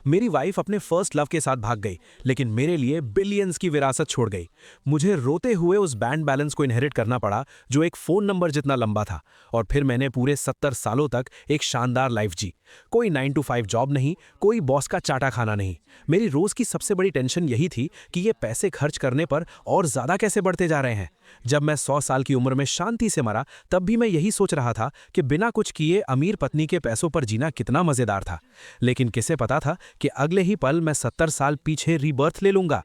मेरी वाइफ अपने first love के साथ भाग गई, लेकिन मेरे लिए बिलियंस की विरासत छोड़ गई। मुझे रोते हुए उस बैंक बैलेंस को इनहेरिट करना पड़ा जो एक फ़ोन नंबर जितना लंबा था। और फिर मैंने पूरे 70 सालों तक एक शानदार लाइफ जी। कोई 9 to 5 जॉब नहीं, कोई बॉस का चाटा खाना नहीं। मेरी रोज़ की सबसे बड़ी टेंशन यही थी कि ये पैसे खर्च करने पर और ज़्यादा कैसे बढ़ते जा रहे हैं। जब मैं 100 साल की उम्र में शांति से मरा, तब भी मैं यही सोच रहा था कि बिना कुछ किए अमीर पत्नी के पैसों पर जीना कितना मज़ेदार था। लेकिन किसे पता था कि अगले ही पल मैं 70 साल पीछे रीबर्थ ले लूंगा।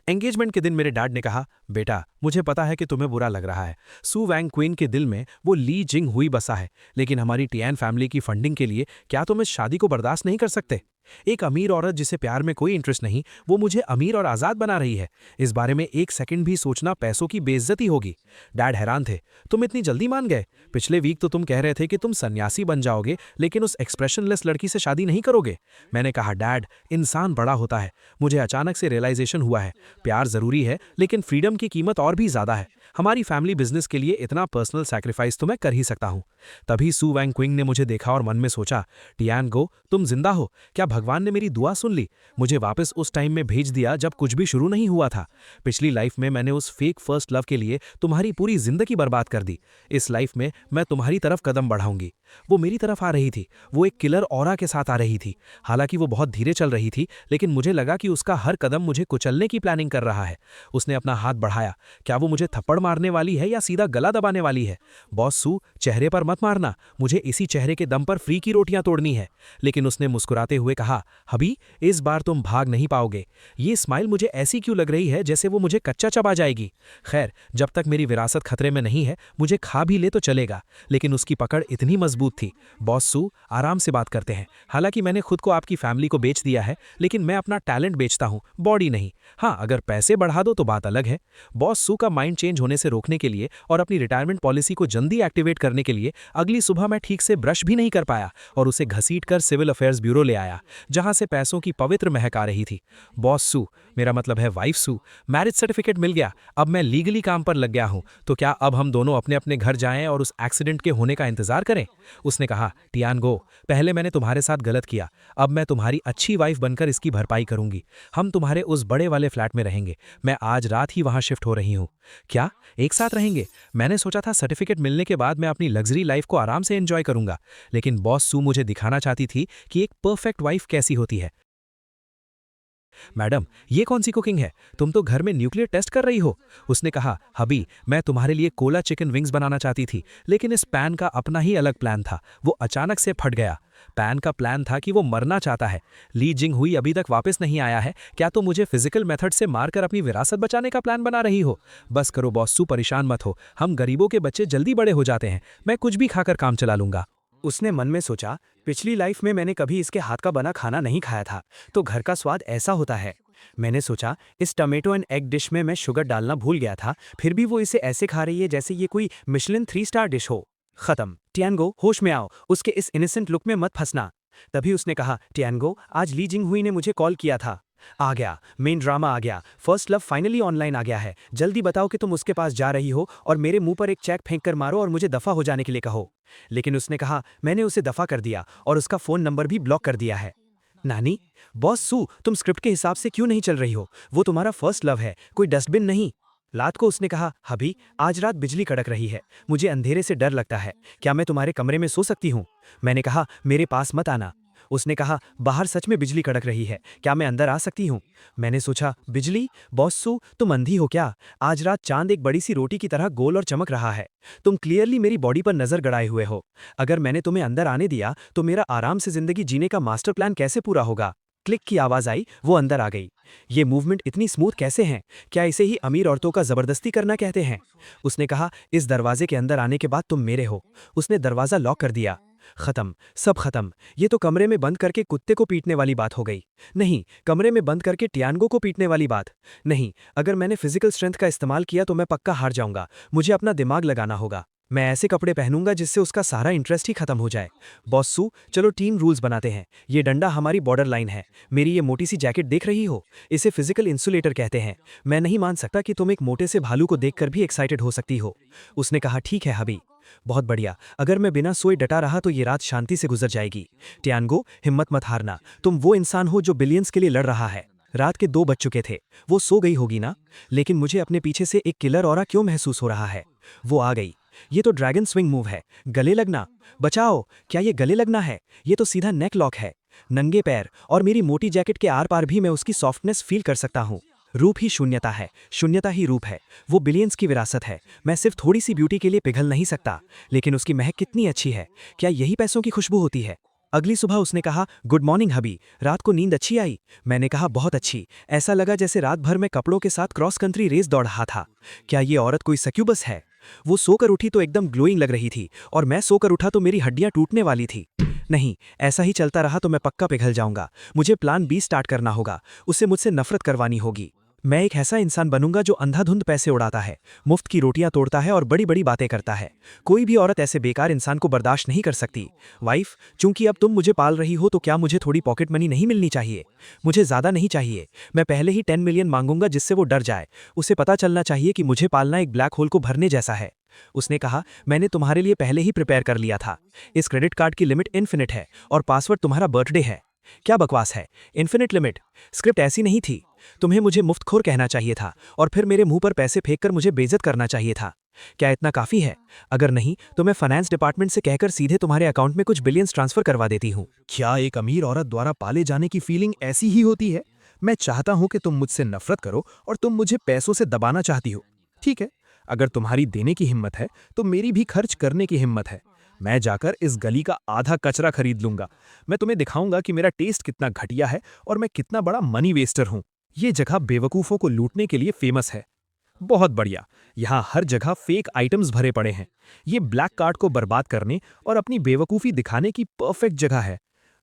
एंगेजमेंट के दिन मेरे डैड ने कहा, बेटा मुझे पता है कि तुम्हें बुरा लग रहा है। सू वैंग क्वीन के दिल में वो ली जिंग हुई बसा है, लेकिन हमारी टियान फैमिली की फंडिंग के लिए क्या तुम इस शादी को बर्दाश्त नहीं कर सकते? एक अमीर औरत जिसे प्यार में कोई इंटरेस्ट नहीं, वो मुझे अमीर और आज़ाद बना रही है। इस बारे में एक सेकंड भी सोचना पैसों की बेइज्जती होगी। डैड हैरान थे, तुम इतनी जल्दी मान गए? पिछले वीक तो तुम कह रहे थे कि तुम सन्यासी बन जाओगे, लेकिन उस एक्सप्रेशनलेस लड़की से शादी नहीं करोगे। मैंने कहा, डैड इंसान बड़ा होता है। मुझे अचानक से रियलाइजेशन हुआ है, प्यार ज़रूरी है, लेकिन फ्रीडम की कीमत और भी ज़्यादा है। हमारी फैमिली बिजनेस के लिए इतना पर्सनल सैक्रिफाइस तो मैं कर ही सकता हूँ। तभी सू वैंग क्विंग ने मुझे देखा और मन में सोचा, टियान गो तुम जिंदा हो। क्या भगवान ने मेरी दुआ सुन ली? मुझे वापस उस टाइम में भेज दिया जब कुछ भी शुरू नहीं हुआ था। पिछली लाइफ में मैंने उस फेक फर्स्ट लव के लिए तुम्हारी पूरी जिंदगी बर्बाद कर दी। इस लाइफ में मैं तुम्हारी तरफ कदम बढ़ाऊंगी। वो मेरी तरफ आ रही थी, वो एक किलर ऑरा के साथ आ रही थी। हालांकि वो बहुत धीरे चल रही थी, लेकिन मुझे लगा कि उसका हर कदम मुझे कुचलने की प्लानिंग कर रहा है। उसने अपना हाथ बढ़ाया। क्या वो मुझे थप्पड़ मारने वाली है या सीधा गला दबाने वाली है? बॉस सू, चेहरे पर मत मारना, मुझे इसी चेहरे के दम पर फ्री की रोटियां तोड़नी है। लेकिन उसने मुस्कुराते हुए कहा, हबी इस बार तुम भाग नहीं पाओगे। ये स्माइल मुझे ऐसी क्यों लग रही है जैसे वो मुझे कच्चा चबा जाएगी। खैर, जब तक मेरी विरासत खतरे में नहीं है, मुझे खा भी ले तो चलेगा। लेकिन उसकी पकड़ इतनी मजबूत थी। बॉस सू, आराम से बात करते हैं। हालांकि मैंने खुद को आपकी फैमिली को बेच दिया है, लेकिन मैं अपना टैलेंट बेचता हूं, बॉडी नहीं। हाँ, अगर पैसे बढ़ा दो तो बात अलग है। बॉस सू का माइंड चेंज होने से रोकने के लिए और अपनी रिटायरमेंट पॉलिसी को जल्दी एक्टिवेट करने के लिए अगली सुबह मैं ठीक से ब्रश भी नहीं कर पाया और उसे घसीटकर सिविल अफेयर्स ब्यूरो ले आया, जहां से पैसों की पवित्र महक आ रही थी। बॉस सू, मेरा मतलब है वाइफ सू, मैरिज सर्टिफिकेट मिल गया। अब मैं लीगली काम पर लग गया हूं, तो क्या अब हम दोनों अपने अपने घर जाएं और उस एक्सीडेंट के होने का इंतजार करें? उसने कहा, टियान गो, पहले मैंने तुम्हारे साथ गलत किया, अब मैं तुम्हारी अच्छी वाइफ बनकर इसकी भरपाई करूंगी। हम तुम्हारे उस बड़े वाले फ्लैट में रहेंगे। मैं आज रात ही वहां शिफ्ट हो रही हूं। क्या एक साथ रहेंगे? मैंने सोचा था सर्टिफिकेट मिलने के बाद मैं अपनी लग्जरी लाइफ को आराम से एंजॉय करूंगा। लेकिन बॉस सू मुझे दिखाना चाहती थी कि एक परफेक्ट वाइफ कैसी होती है। मैडम, ये कौन सी कुकिंग है? तुम तो घर में न्यूक्लियर टेस्ट कर रही हो। उसने कहा, हबी मैं तुम्हारे लिए कोला चिकन विंग्स बनाना चाहती थी, लेकिन इस पैन का अपना ही अलग प्लान था। वो अचानक से फट गया। पैन का प्लान था कि वो मरना चाहता है। ली जिंग हुई अभी तक वापस नहीं आया है। क्या तो मुझे फिजिकल मेथड से मारकर अपनी विरासत बचाने का प्लान बना रही हो? बस करो बॉस सू, परेशान मत हो। हम गरीबों के बच्चे जल्दी बड़े हो जाते हैं। मैं कुछ भी खाकर काम चला लूंगा। उसने मन में सोचा, पिछली लाइफ में मैंने कभी इसके हाथ का बना खाना नहीं खाया था, तो घर का स्वाद ऐसा होता है। मैंने सोचा, इस टमेटो एंड एग डिश में मैं शुगर डालना भूल गया था, फिर भी वो इसे ऐसे खा रही है जैसे ये कोई मिशलिन 3 स्टार डिश हो। खत्म। टियानगो, होश में आओ, उसके इस इनोसेंट लुक में मत फंसना। तभी उसने कहा, टियानगो, आज ली जिंग हुई ने मुझे कॉल किया था। आ गया, मेन ड्रामा आ गया। फर्स्ट लव फाइनली ऑनलाइन आ गया है। जल्दी बताओ कि तुम उसके पास जा रही हो और मेरे मुंह पर एक चेक फेंक कर मारो और मुझे दफा हो जाने के लिए कहो। लेकिन उसने कहा, मैंने उसे दफा कर दिया और उसका फोन नंबर भी ब्लॉक कर दिया है। नानी, बॉस सू, तुम स्क्रिप्ट के हिसाब से क्यों नहीं चल रही हो? वो तुम्हारा फर्स्ट लव है, कोई डस्टबिन नहीं। रात को उसने कहा, हबी आज रात बिजली कड़क रही है, मुझे अंधेरे से डर लगता है, क्या मैं तुम्हारे कमरे में सो सकती हूँ? मैंने कहा, मेरे पास मत आना। उसने कहा, बाहर सच में बिजली कड़क रही है, क्या मैं अंदर आ सकती हूँ? मैंने सोचा, बिजली? बॉस सू, तुम अंधी हो क्या? आज रात चांद एक बड़ी सी रोटी की तरह गोल और चमक रहा है। तुम क्लियरली मेरी बॉडी पर नजर गड़ाए हुए हो। अगर मैंने तुम्हें अंदर आने दिया तो मेरा आराम से जिंदगी जीने का मास्टर प्लान कैसे पूरा होगा? क्लिक की आवाज आई, वो अंदर आ गई। ये मूवमेंट इतनी स्मूथ कैसे हैं? क्या इसे ही अमीर औरतों का जबरदस्ती करना कहते हैं? उसने कहा, इस दरवाजे के अंदर आने के बाद तुम मेरे हो। उसने दरवाजा लॉक कर दिया। खत्म, सब खत्म। ये तो कमरे में बंद करके कुत्ते को पीटने वाली बात हो गई। नहीं, कमरे में बंद करके टियानगो को पीटने वाली बात। नहीं, अगर मैंने फिजिकल स्ट्रेंथ का इस्तेमाल किया तो मैं पक्का हार जाऊंगा। मुझे अपना दिमाग लगाना होगा। मैं ऐसे कपड़े पहनूंगा जिससे उसका सारा इंटरेस्ट ही खत्म हो जाए। बॉस सू, चलो टीम रूल्स बनाते हैं। ये डंडा हमारी बॉर्डर लाइन है। मेरी ये मोटी सी जैकेट देख रही हो? इसे फिजिकल इंसुलेटर कहते हैं। मैं नहीं मान सकता कि तुम एक मोटे से भालू को देखकर भी एक्साइटेड हो सकती हो। उसने कहा, ठीक है हबी। बहुत बढ़िया, अगर मैं बिना सोए डटा रहा तो ये रात शांति से गुजर जाएगी। टियानगो, हिम्मत मत हारना, तुम वो इंसान हो जो बिलियंस के लिए लड़ रहा है। रात के 2 बज चुके थे, वो सो गई होगी ना? लेकिन मुझे अपने पीछे से एक किलर ऑरा क्यों महसूस हो रहा है? वो आ गई। ये तो ड्रैगन स्विंग मूव है। गले लगना। बचाओ, क्या ये गले लगना है? ये तो सीधा नेक लॉक है। नंगे पैर और मेरी मोटी जैकेट के आर पार भी मैं उसकी सॉफ्टनेस फील कर सकता हूँ। रूप ही शून्यता है, शून्यता ही रूप है। वो बिलियंस की विरासत है। मैं सिर्फ थोड़ी सी ब्यूटी के लिए पिघल नहीं सकता, लेकिन उसकी महक कितनी अच्छी है। क्या यही पैसों की खुशबू होती है? अगली सुबह उसने कहा, गुड मॉर्निंग हबी, रात को नींद अच्छी आई? मैंने कहा, बहुत अच्छी। ऐसा लगा जैसे रात भर मैं कपड़ों के साथ क्रॉस कंट्री रेस दौड़ रहा था। क्या ये औरत कोई सक्यूबस है? वो सोकर उठी तो एकदम ग्लोइंग लग रही थी, और मैं सोकर उठा तो मेरी हड्डियां टूटने वाली थी। नहीं, ऐसा ही चलता रहा तो मैं पक्का पिघल जाऊंगा। मुझे प्लान बी स्टार्ट करना होगा। उसे मुझसे नफरत करवानी होगी। मैं एक ऐसा इंसान बनूंगा जो अंधाधुंध पैसे उड़ाता है, मुफ्त की रोटियां तोड़ता है और बड़ी बड़ी बातें करता है। कोई भी औरत ऐसे बेकार इंसान को बर्दाश्त नहीं कर सकती। वाइफ, चूंकि अब तुम मुझे पाल रही हो तो क्या मुझे थोड़ी पॉकेट मनी नहीं मिलनी चाहिए? मुझे ज़्यादा नहीं चाहिए। मैं पहले ही 10 मिलियन मांगूंगा जिससे वो डर जाए। उसे पता चलना चाहिए कि मुझे पालना एक ब्लैक होल को भरने जैसा है। उसने कहा, मैंने तुम्हारे लिए पहले ही प्रिपेयर कर लिया था। इस क्रेडिट कार्ड की लिमिट इन्फिनिट है और पासवर्ड तुम्हारा बर्थडे है। क्या बकवास है? Infinite limit? स्क्रिप्ट ऐसी नहीं थी। तुम्हें मुझे मुफ्तखोर कहना चाहिए था और फिर मेरे मुंह पर पैसे फेंककर मुझे बेइज्जत करना चाहिए था। क्या इतना काफी है? अगर नहीं तो मैं फाइनेंस डिपार्टमेंट से कहकर सीधे तुम्हारे अकाउंट में कुछ बिलियंस ट्रांसफर करवा देती हूँ। क्या एक अमीर औरत द्वारा पाले जाने की फीलिंग ऐसी ही होती है? मैं चाहता हूं कि तुम मुझसे नफरत करो और तुम मुझे पैसों से दबाना चाहती हो। ठीक है, अगर तुम्हारी देने की हिम्मत है तो मेरी भी खर्च करने की हिम्मत है। मैं जाकर इस गली का आधा कचरा खरीद लूंगा। मैं तुम्हें दिखाऊंगा कि मेरा टेस्ट कितना घटिया है और मैं कितना बड़ा मनी वेस्टर हूं। ये जगह बेवकूफों को लूटने के लिए फेमस है। बहुत बढ़िया, यहाँ हर जगह फेक आइटम्स भरे पड़े हैं। ये ब्लैक कार्ड को बर्बाद करने और अपनी बेवकूफ़ी दिखाने की परफेक्ट जगह है।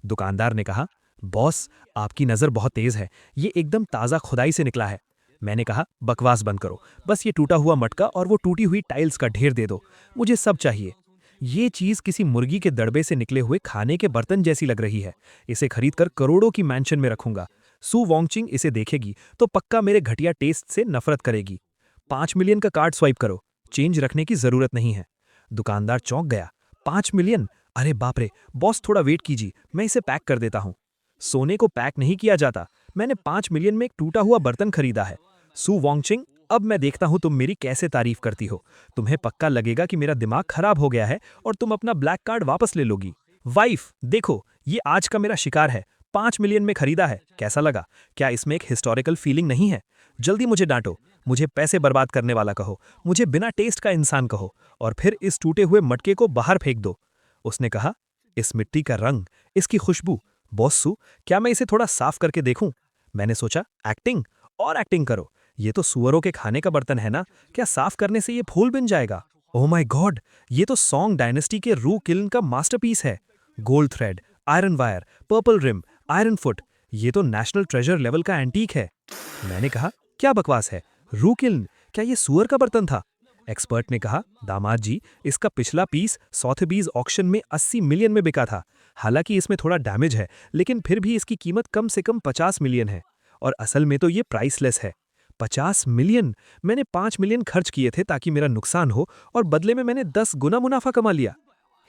दुकानदार ने कहा, बॉस, आपकी नज़र बहुत तेज़ है। ये एकदम ताज़ा खुदाई से निकला है। मैंने कहा, बकवास बंद करो। बस ये टूटा हुआ मटका और वो टूटी हुई टाइल्स का ढेर दे दो। मुझे सब चाहिए। ये चीज़ किसी मुर्गी के दड़बे से निकले हुए खाने के बर्तन जैसी लग रही है। इसे खरीदकर करोड़ों की मैंशन में रखूंगा। सू वॉन्गचिंग इसे देखेगी तो पक्का मेरे घटिया टेस्ट से नफरत करेगी। 5 मिलियन का कार्ड स्वाइप करो। चेंज रखने की जरूरत नहीं है। दुकानदार चौंक गया। 5 मिलियन? अरे बाप रे! बॉस, थोड़ा वेट कीजिए, मैं इसे पैक कर देता हूँ। सोने को पैक नहीं किया जाता। मैंने 5 मिलियन में एक टूटा हुआ बर्तन खरीदा है। सू वॉन्गचिंग, अब मैं देखता हूँ तुम मेरी कैसे तारीफ करती हो। तुम्हें पक्का लगेगा कि मेरा दिमाग खराब हो गया है और तुम अपना ब्लैक कार्ड वापस ले लोगी। वाइफ, देखो, ये आज का मेरा शिकार है। 5 मिलियन में खरीदा है। कैसा लगा? क्या इसमें एक हिस्टोरिकल फीलिंग नहीं है? जल्दी मुझे डांटो। मुझे पैसे बर्बाद करने वाला कहो, मुझे बिना टेस्ट का इंसान कहो, और फिर इस टूटे हुए मटके को बाहर फेंक दो। उसने कहा, इस मिट्टी का रंग, इसकी खुशबू। बॉस सू, क्या मैं इसे थोड़ा साफ करके देखूं? मैंने सोचा, एक्टिंग और एक्टिंग करो। ये तो सुअरों के खाने का बर्तन है ना? क्या साफ करने से ये फूल बन जाएगा? ओह माय गॉड, ये तो सॉन्ग डायनेस्टी के रू किल्न का मास्टरपीस है। Gold thread, iron wire, purple rim, iron foot. ये तो नेशनल ट्रेजर लेवल का एंटीक है। मैंने कहा, क्या बकवास है? रू किल्न, क्या ये सुअर का बर्तन था? एक्सपर्ट ने कहा, दामाद जी, इसका पिछला पीस सॉथेबीज ऑक्शन में 80 मिलियन में बिका था। हालांकि इसमें थोड़ा डैमेज है, लेकिन फिर भी इसकी कीमत कम से कम 50 मिलियन है। और असल में तो ये प्राइसलेस है। 50 मिलियन? मैंने 5 मिलियन खर्च किए थे ताकि मेरा नुकसान हो, और बदले में मैंने 10 गुना मुनाफा कमा लिया।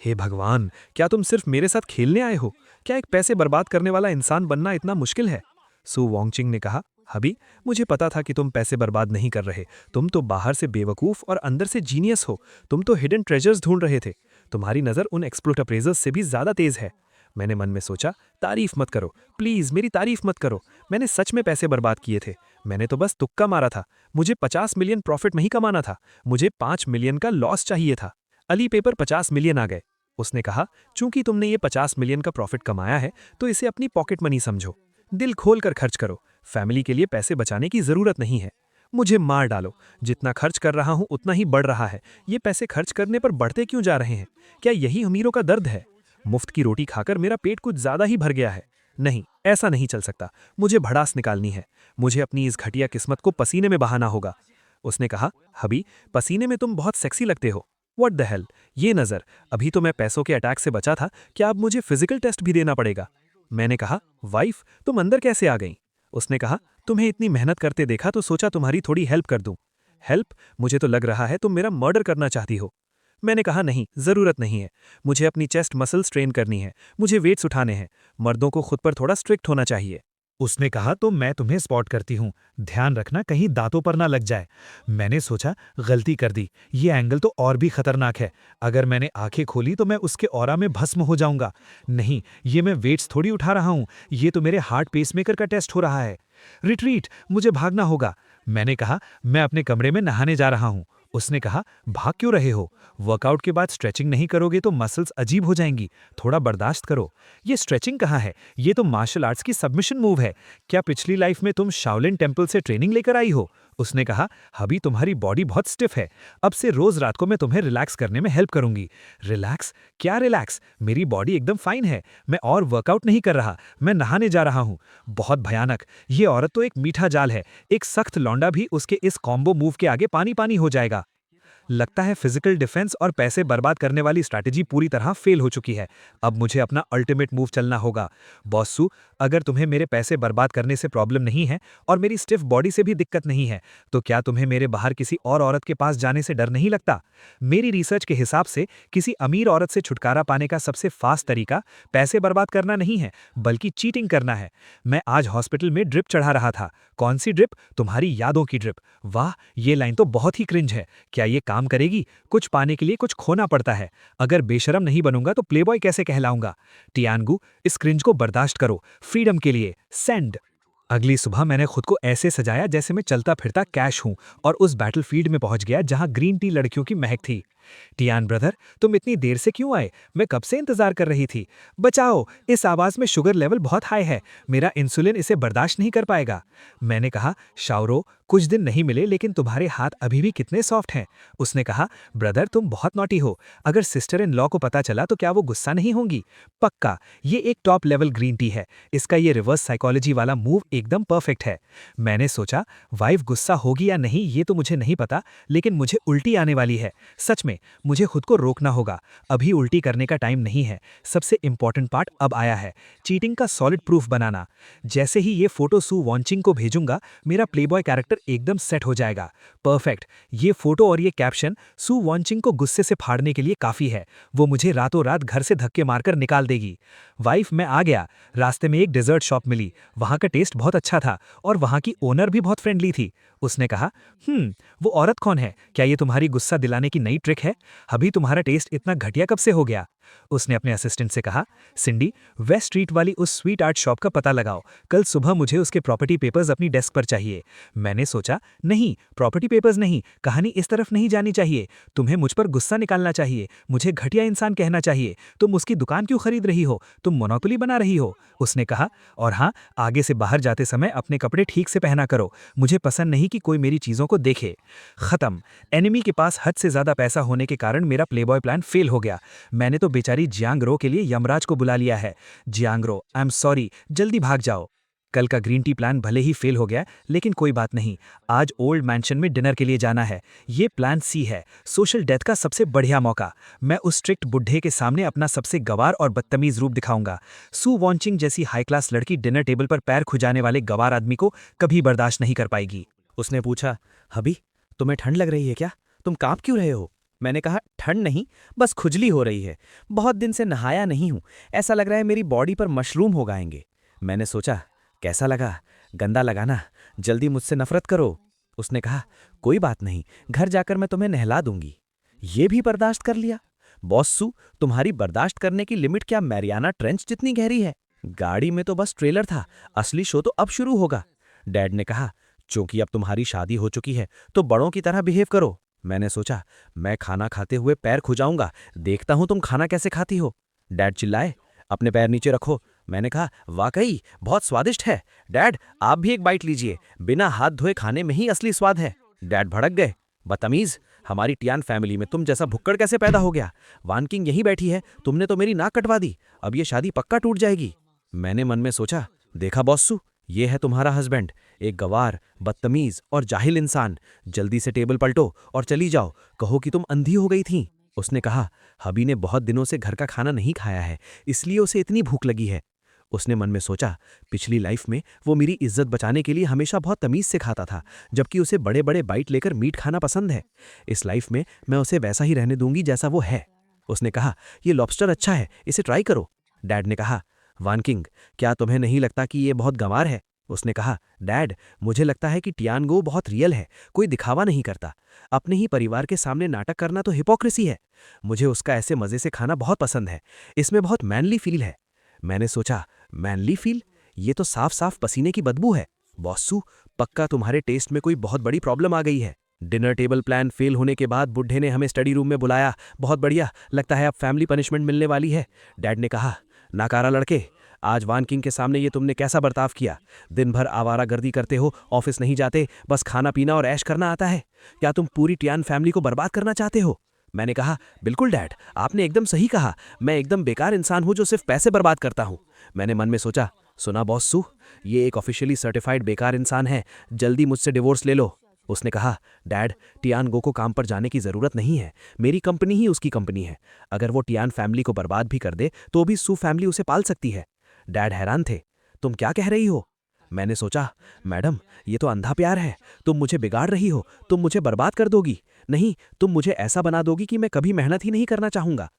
हे भगवान, क्या तुम सिर्फ मेरे साथ खेलने आए हो? क्या एक पैसे बर्बाद करने वाला इंसान बनना इतना मुश्किल है? सू वॉन्गचिंग ने कहा, हबी, मुझे पता था कि तुम पैसे बर्बाद नहीं कर रहे। तुम तो बाहर से बेवकूफ़ और अंदर से जीनियस हो। तुम तो हिडन ट्रेजर्स ढूंढ रहे थे। तुम्हारी नज़र उन एक्सप्लोट अप्रेजर्स से भी ज़्यादा तेज़ है। मैंने मन में सोचा, तारीफ मत करो प्लीज़, मेरी तारीफ मत करो। मैंने सच में पैसे बर्बाद किए थे। मैंने तो बस तुक्का मारा था। मुझे 50 मिलियन प्रॉफिट नहीं कमाना था। मुझे 5 मिलियन का लॉस चाहिए था। अली पेपर 50 मिलियन आ गए। उसने कहा, चूंकि तुमने ये 50 मिलियन का प्रॉफिट कमाया है तो इसे अपनी पॉकेट मनी समझो। दिल खोल कर खर्च करो। फैमिली के लिए पैसे बचाने की जरूरत नहीं है। मुझे मार डालो। जितना खर्च कर रहा हूं उतना ही बढ़ रहा है। ये पैसे खर्च करने पर बढ़ते क्यों जा रहे हैं? क्या यही अमीरों का दर्द है? मुफ्त की रोटी खाकर मेरा पेट कुछ ज्यादा ही भर गया है। नहीं, ऐसा नहीं चल सकता। मुझे भड़ास निकालनी है। मुझे अपनी इस घटिया किस्मत को पसीने में बहाना होगा। उसने कहा, हबी, पसीने में तुम बहुत सेक्सी लगते हो। What the hell? ये नज़र, अभी तो मैं पैसों के अटैक से बचा था, क्या अब मुझे फिजिकल टेस्ट भी देना पड़ेगा? मैंने कहा, वाइफ, तुम अंदर कैसे आ गई? उसने कहा, तुम्हें इतनी मेहनत करते देखा तो सोचा तुम्हारी थोड़ी हेल्प कर दूं। हेल्प? मुझे तो लग रहा है तुम मेरा मर्डर करना चाहती हो। मैंने कहा नहीं, ज़रूरत नहीं है। मुझे अपनी चेस्ट मसल स्ट्रेन करनी है, मुझे वेट्स उठाने हैं। मर्दों को खुद पर थोड़ा स्ट्रिक्ट होना चाहिए। उसने कहा तो मैं तुम्हें स्पॉट करती हूँ, ध्यान रखना कहीं दांतों पर ना लग जाए। मैंने सोचा गलती कर दी, ये एंगल तो और भी खतरनाक है। अगर मैंने आंखें खोली तो मैं उसके ऑरा में भस्म हो जाऊंगा। नहीं, ये मैं वेट्स थोड़ी उठा रहा हूँ, ये तो मेरे हार्ट पेसमेकर का टेस्ट हो रहा है। रिट्रीट, मुझे भागना होगा। मैंने कहा मैं अपने कमरे में नहाने जा रहा हूँ। उसने कहा भाग क्यों रहे हो? वर्कआउट के बाद स्ट्रेचिंग नहीं करोगे तो मसल्स अजीब हो जाएंगी, थोड़ा बर्दाश्त करो। ये स्ट्रेचिंग कहाँ है? ये तो मार्शल आर्ट्स की सबमिशन मूव है। क्या पिछली लाइफ में तुम शाओलिन टेम्पल से ट्रेनिंग लेकर आई हो? उसने कहा अभी तुम्हारी बॉडी बहुत स्टिफ है, अब से रोज रात को मैं तुम्हें रिलैक्स करने में हेल्प करूंगी। रिलैक्स? क्या रिलैक्स? मेरी बॉडी एकदम फाइन है, मैं और वर्कआउट नहीं कर रहा, मैं नहाने जा रहा हूँ। बहुत भयानक, ये औरत तो एक मीठा जाल है, एक सख्त लौंडा भी उसके इस कॉम्बो मूव के आगे पानी पानी हो जाएगा। लगता है फिजिकल डिफेंस और पैसे बर्बाद करने वाली स्ट्रैटेजी पूरी तरह फेल हो चुकी है। अब मुझे अपना अल्टीमेट मूव चलना होगा। बॉसू, अगर तुम्हें मेरे पैसे बर्बाद करने से प्रॉब्लम नहीं है और मेरी स्टिफ बॉडी से भी दिक्कत नहीं है, तो क्या तुम्हें मेरे बाहर किसी और औरत के पास जाने से डर नहीं लगता? मेरी रिसर्च के हिसाब से किसी अमीर औरत से छुटकारा पाने का सबसे फास्ट तरीका पैसे बर्बाद करना नहीं है, बल्कि चीटिंग करना है। मैं आज हॉस्पिटल में ड्रिप चढ़ा रहा था। कौन सी ड्रिप? तुम्हारी यादों की ड्रिप। वाह, ये लाइन तो बहुत ही क्रिंज है। क्या ये काम करेगी? कुछ पाने के लिए कुछ खोना पड़ता है। अगर बेशरम नहीं बनूंगा तो प्लेबॉय कैसे कहलाऊंगा? टियानगू, इस क्रिंज को बर्दाश्त करो, फ्रीडम के लिए सेंड। अगली सुबह मैंने खुद को ऐसे सजाया जैसे मैं चलता फिरता कैश हूं और उस बैटलफील्ड में पहुंच गया जहां ग्रीन टी लड़कियों की महक थी। टियान ब्रदर, तुम इतनी देर से क्यों आए? मैं कब से इंतजार कर रही थी। बचाओ, इस आवाज में शुगर लेवल बहुत हाई है, मेरा इंसुलिन इसे बर्दाश्त नहीं कर पाएगा। मैंने कहा शाओरो, कुछ दिन नहीं मिले लेकिन तुम्हारे हाथ अभी भी कितने सॉफ्ट हैं। उसने कहा ब्रदर, तुम बहुत नॉटी हो, अगर सिस्टर इन लॉ को पता चला तो क्या वो गुस्सा नहीं होंगी? पक्का, ये एक टॉप लेवल ग्रीन टी है, इसका ये रिवर्स साइकोलॉजी वाला मूव एकदम परफेक्ट है। मैंने सोचा वाइफ गुस्सा होगी या नहीं ये तो मुझे नहीं पता, लेकिन मुझे उल्टी आने वाली है। सच में मुझे खुद को रोकना होगा, अभी उल्टी करने का टाइम नहीं है। सबसे इंपॉर्टेंट पार्ट अब आया है, चीटिंग का सॉलिड प्रूफ बनाना। जैसे ही ये फोटो सू वॉन्चिंग को भेजूंगा, मेरा प्लेबॉय कैरेक्टर एकदम सेट हो जाएगा। परफेक्ट, ये फोटो और ये कैप्शन सू वॉन्चिंग को गुस्से से फाड़ने के लिए काफी है। वो मुझे रातों रात घर से धक्के मारकर निकाल देगी। वाइफ, मैं आ गया। रास्ते में एक डेजर्ट शॉप मिली, वहां का टेस्ट बहुत अच्छा था और वहां की ओनर भी बहुत फ्रेंडली थी। उसने कहा वो औरत कौन है? क्या ये तुम्हारी गुस्सा दिलाने की नई ट्रिक है? अभी तुम्हारा टेस्ट इतना घटिया कब से हो गया? उसने अपने असिस्टेंट से कहा सिंडी, वेस्ट स्ट्रीट वाली उस स्वीट आर्ट शॉप का पता लगाओ, कल सुबह मुझे उसके प्रॉपर्टी पेपर्स अपनी डेस्क पर चाहिए। मैंने सोचा नहीं, प्रॉपर्टी पेपर्स नहीं, कहानी इस तरफ नहीं जानी चाहिए। तुम्हें मुझ पर गुस्सा निकालना चाहिए, मुझे घटिया इंसान कहना चाहिए। तुम उसकी दुकान क्यों खरीद रही हो? तुम मोनोपोली बना रही हो। उसने कहा और हाँ, आगे से बाहर जाते समय अपने कपड़े ठीक से पहना करो, मुझे पसंद नहीं कि कोई मेरी चीजों को देखे। खत्म। एनिमी के पास हद से ज्यादा पैसा होने के कारण मेरा प्लेबॉय प्लान फेल हो गया। मैंने तो बेचारी जियांगरो के लिए यमराज को बुला लिया है। जियांगरो, आई एम सॉरी, जल्दी भाग जाओ। कल का ग्रीन टी प्लान भले ही फेल हो गया, लेकिन कोई बात नहीं, आज ओल्ड मैंशन में डिनर के लिए जाना है। ये प्लान सी है, सोशल डेथ का सबसे बढ़िया मौका। मैं उस स्ट्रिक्ट बुढ़े के सामने अपना सबसे गवार और बदतमीज रूप दिखाऊंगा। सू वॉन्चिंग जैसी हाई क्लास लड़की डिनर टेबल पर पैर खुजाने वाले गवार आदमी को कभी बर्दाश्त नहीं कर पाएगी। उसने पूछा, हबी, तुम्हें ठंड लग रही है क्या? तुम कांप क्यों रहे हो? मैंने कहा, ठंड नहीं, बस खुजली हो रही है। बहुत दिन से नहाया नहीं हूं, ऐसा लग रहा है मेरी बॉडी पर मशरूम हो गाएंगे। मैंने सोचा, कैसा लगा? गंदा लगा ना? जल्दी मुझसे नफरत करो। उसने कहा, कोई बात नहीं, घर जाकर मैं तुम्हें नहला दूंगी। ये भी बर्दाश्त कर लिया? बॉस सू, तुम्हारी बर्दाश्त करने की लिमिट क्या मैरियाना ट्रेंच जितनी गहरी है? गाड़ी में तो बस ट्रेलर था, असली शो तो अब शुरू होगा। डैड ने कहा, चूंकि अब तुम्हारी शादी हो चुकी है तो बड़ों की तरह बिहेव करो। मैंने सोचा, मैं खाना खाते हुए पैर खुजाऊंगा, देखता हूं तुम खाना कैसे खाती हो। डैड चिल्लाए, अपने पैर नीचे रखो। मैंने कहा, वाकई बहुत स्वादिष्ट है। डैड, आप भी एक बाइट लीजिए, बिना हाथ धोए खाने में ही असली स्वाद है। डैड भड़क गए, बदतमीज, हमारी टियान फैमिली में तुम जैसा भुक्कड़ कैसे पैदा हो गया? वान किंग यहीं बैठी है, तुमने तो मेरी नाक कटवा दी, अब ये शादी पक्का टूट जाएगी। मैंने मन में सोचा, देखा बॉसू, ये है तुम्हारा हस्बैंड, एक गवार, बदतमीज और जाहिल इंसान। जल्दी से टेबल पलटो और चली जाओ, कहो कि तुम अंधी हो गई थी। उसने कहा, हबी ने बहुत दिनों से घर का खाना नहीं खाया है, इसलिए उसे इतनी भूख लगी है। उसने मन में सोचा, पिछली लाइफ में वो मेरी इज्जत बचाने के लिए हमेशा बहुत तमीज से खाता था, जबकि उसे बड़े बड़े बाइट लेकर मीट खाना पसंद है। इस लाइफ में मैं उसे वैसा ही रहने दूंगी जैसा वो है। उसने कहा, ये लॉबस्टर अच्छा है, इसे ट्राई करो। डैड ने कहा, वान किंग, क्या तुम्हें नहीं लगता कि ये बहुत गंवार है? उसने कहा, डैड, मुझे लगता है कि टियानगो बहुत रियल है, कोई दिखावा नहीं करता। अपने ही परिवार के सामने नाटक करना तो हिपोक्रेसी है। मुझे उसका ऐसे मजे से खाना बहुत पसंद है, इसमें बहुत मैनली फील है। मैंने सोचा, मैनली फील? ये तो साफ साफ पसीने की बदबू है। बॉसू, पक्का तुम्हारे टेस्ट में कोई बहुत बड़ी प्रॉब्लम आ गई है। डिनर टेबल प्लान फेल होने के बाद बुड्ढे ने हमें स्टडी रूम में बुलाया। बहुत बढ़िया, लगता है अब फैमिली पनिशमेंट मिलने वाली है। डैड ने कहा, नाकारा लड़के, आज वान किंग के सामने ये तुमने कैसा बर्ताव किया? दिन भर आवारागर्दी करते हो, ऑफिस नहीं जाते, बस खाना पीना और ऐश करना आता है। क्या तुम पूरी टियान फैमिली को बर्बाद करना चाहते हो? मैंने कहा, बिल्कुल डैड, आपने एकदम सही कहा। मैं एकदम बेकार इंसान हूं जो सिर्फ पैसे बर्बाद करता हूं। मैंने मन में सोचा, सुना बॉसू, ये एक ऑफिशियली सर्टिफाइड बेकार इंसान है, जल्दी मुझसे डिवोर्स ले लो। उसने कहा, डैड, टियानगो को काम पर जाने की जरूरत नहीं है, मेरी कंपनी ही उसकी कंपनी है। अगर वो टियान फैमिली को बर्बाद भी कर दे तो भी सू फैमिली उसे पाल सकती है। डैड हैरान थे, तुम क्या कह रही हो? मैंने सोचा, मैडम, ये तो अंधा प्यार है। तुम मुझे बिगाड़ रही हो, तुम मुझे बर्बाद कर दोगी। नहीं, तुम मुझे ऐसा बना दोगी कि मैं कभी मेहनत ही नहीं करना चाहूंगा।